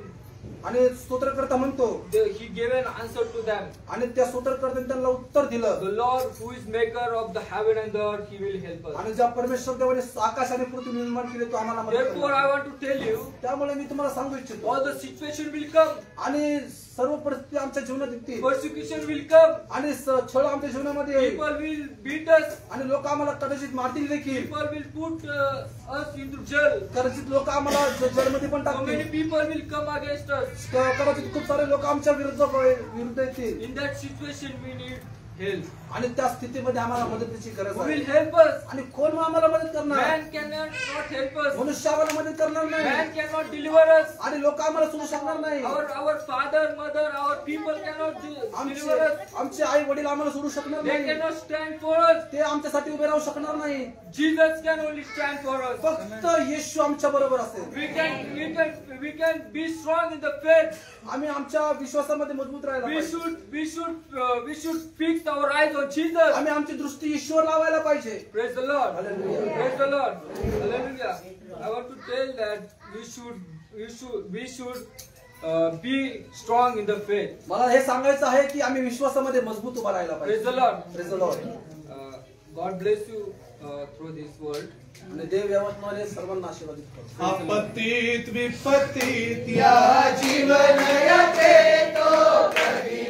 आणि स्तोत्रकर्ता म्हणतो he gave an answer to them. आणि त्या स्तोत्रकर्त्याने त्यांना उत्तर दिलं. The Lord who is maker of the heaven and the earth, he will help us. आणि ज्या परमेश्वर देवाने आकाश आणि पृथ्वी निर्माण केले तो आम्हाला मदत Therefore, करणार. I want to tell you, त्यामुळे मी तुम्हाला सांगू इच्छितो all the situation will come, आणि सर्व परिस्थिती आमच्या जीवनात येतील persecution will come, आणि छळ आमच्या जीवनामध्ये येईल people will beat us, आणि लोक आम्हाला कदाचित मारतील देखील. people will put us into jail. कदाचित लोक आम्हाला जेलमध्ये पण So many टाकतील. people will come against us. कदाचित खूप सारे लोक आमच्या विरुद्ध येतील. In that situation, we need help. आणि त्या स्थितीमध्ये आम्हाला मदतीची गरज Who आहे. will help us? आणि कोण आम्हाला मदत करणार. Man cannot not help us. मनुष्य आम्हाला मदत करणार Man नाही cannot deliver us. आणि लोक आम्हाला सोडू शकणार नाही. Our father, mother, our people cannot deliver us. आमचे आई वडील आम्हाला सोडू शकणार They नाही. cannot stand for us. ते आमच्यासाठी उभे राहू शकणार नाही. Jesus can only stand for us. फक्त येशू आमच्या बरोबर असेल. We can be strong in the faith. आम्ही आमच्या विश्वासामध्ये मजबूत राहायला We पाहिजे. should fix our eyes on Jesus. आम्ही आमची दृष्टी ईश्वर लावायला पाहिजे. Praise the Lord. Hallelujah. Praise the Lord. Hallelujah. I want to tell that we should be strong in the faith. मला हे सांगायचं आहे की आम्ही विश्वासामध्ये मजबूत उभा राहायला Praise पाहिजे. the Lord. Praise the Lord. God bless you through this word. आणि देव यावतनाने सर्वांना आशीर्वादित करो. आपत्तीत विपत्तीत या जीवन येते तो कधी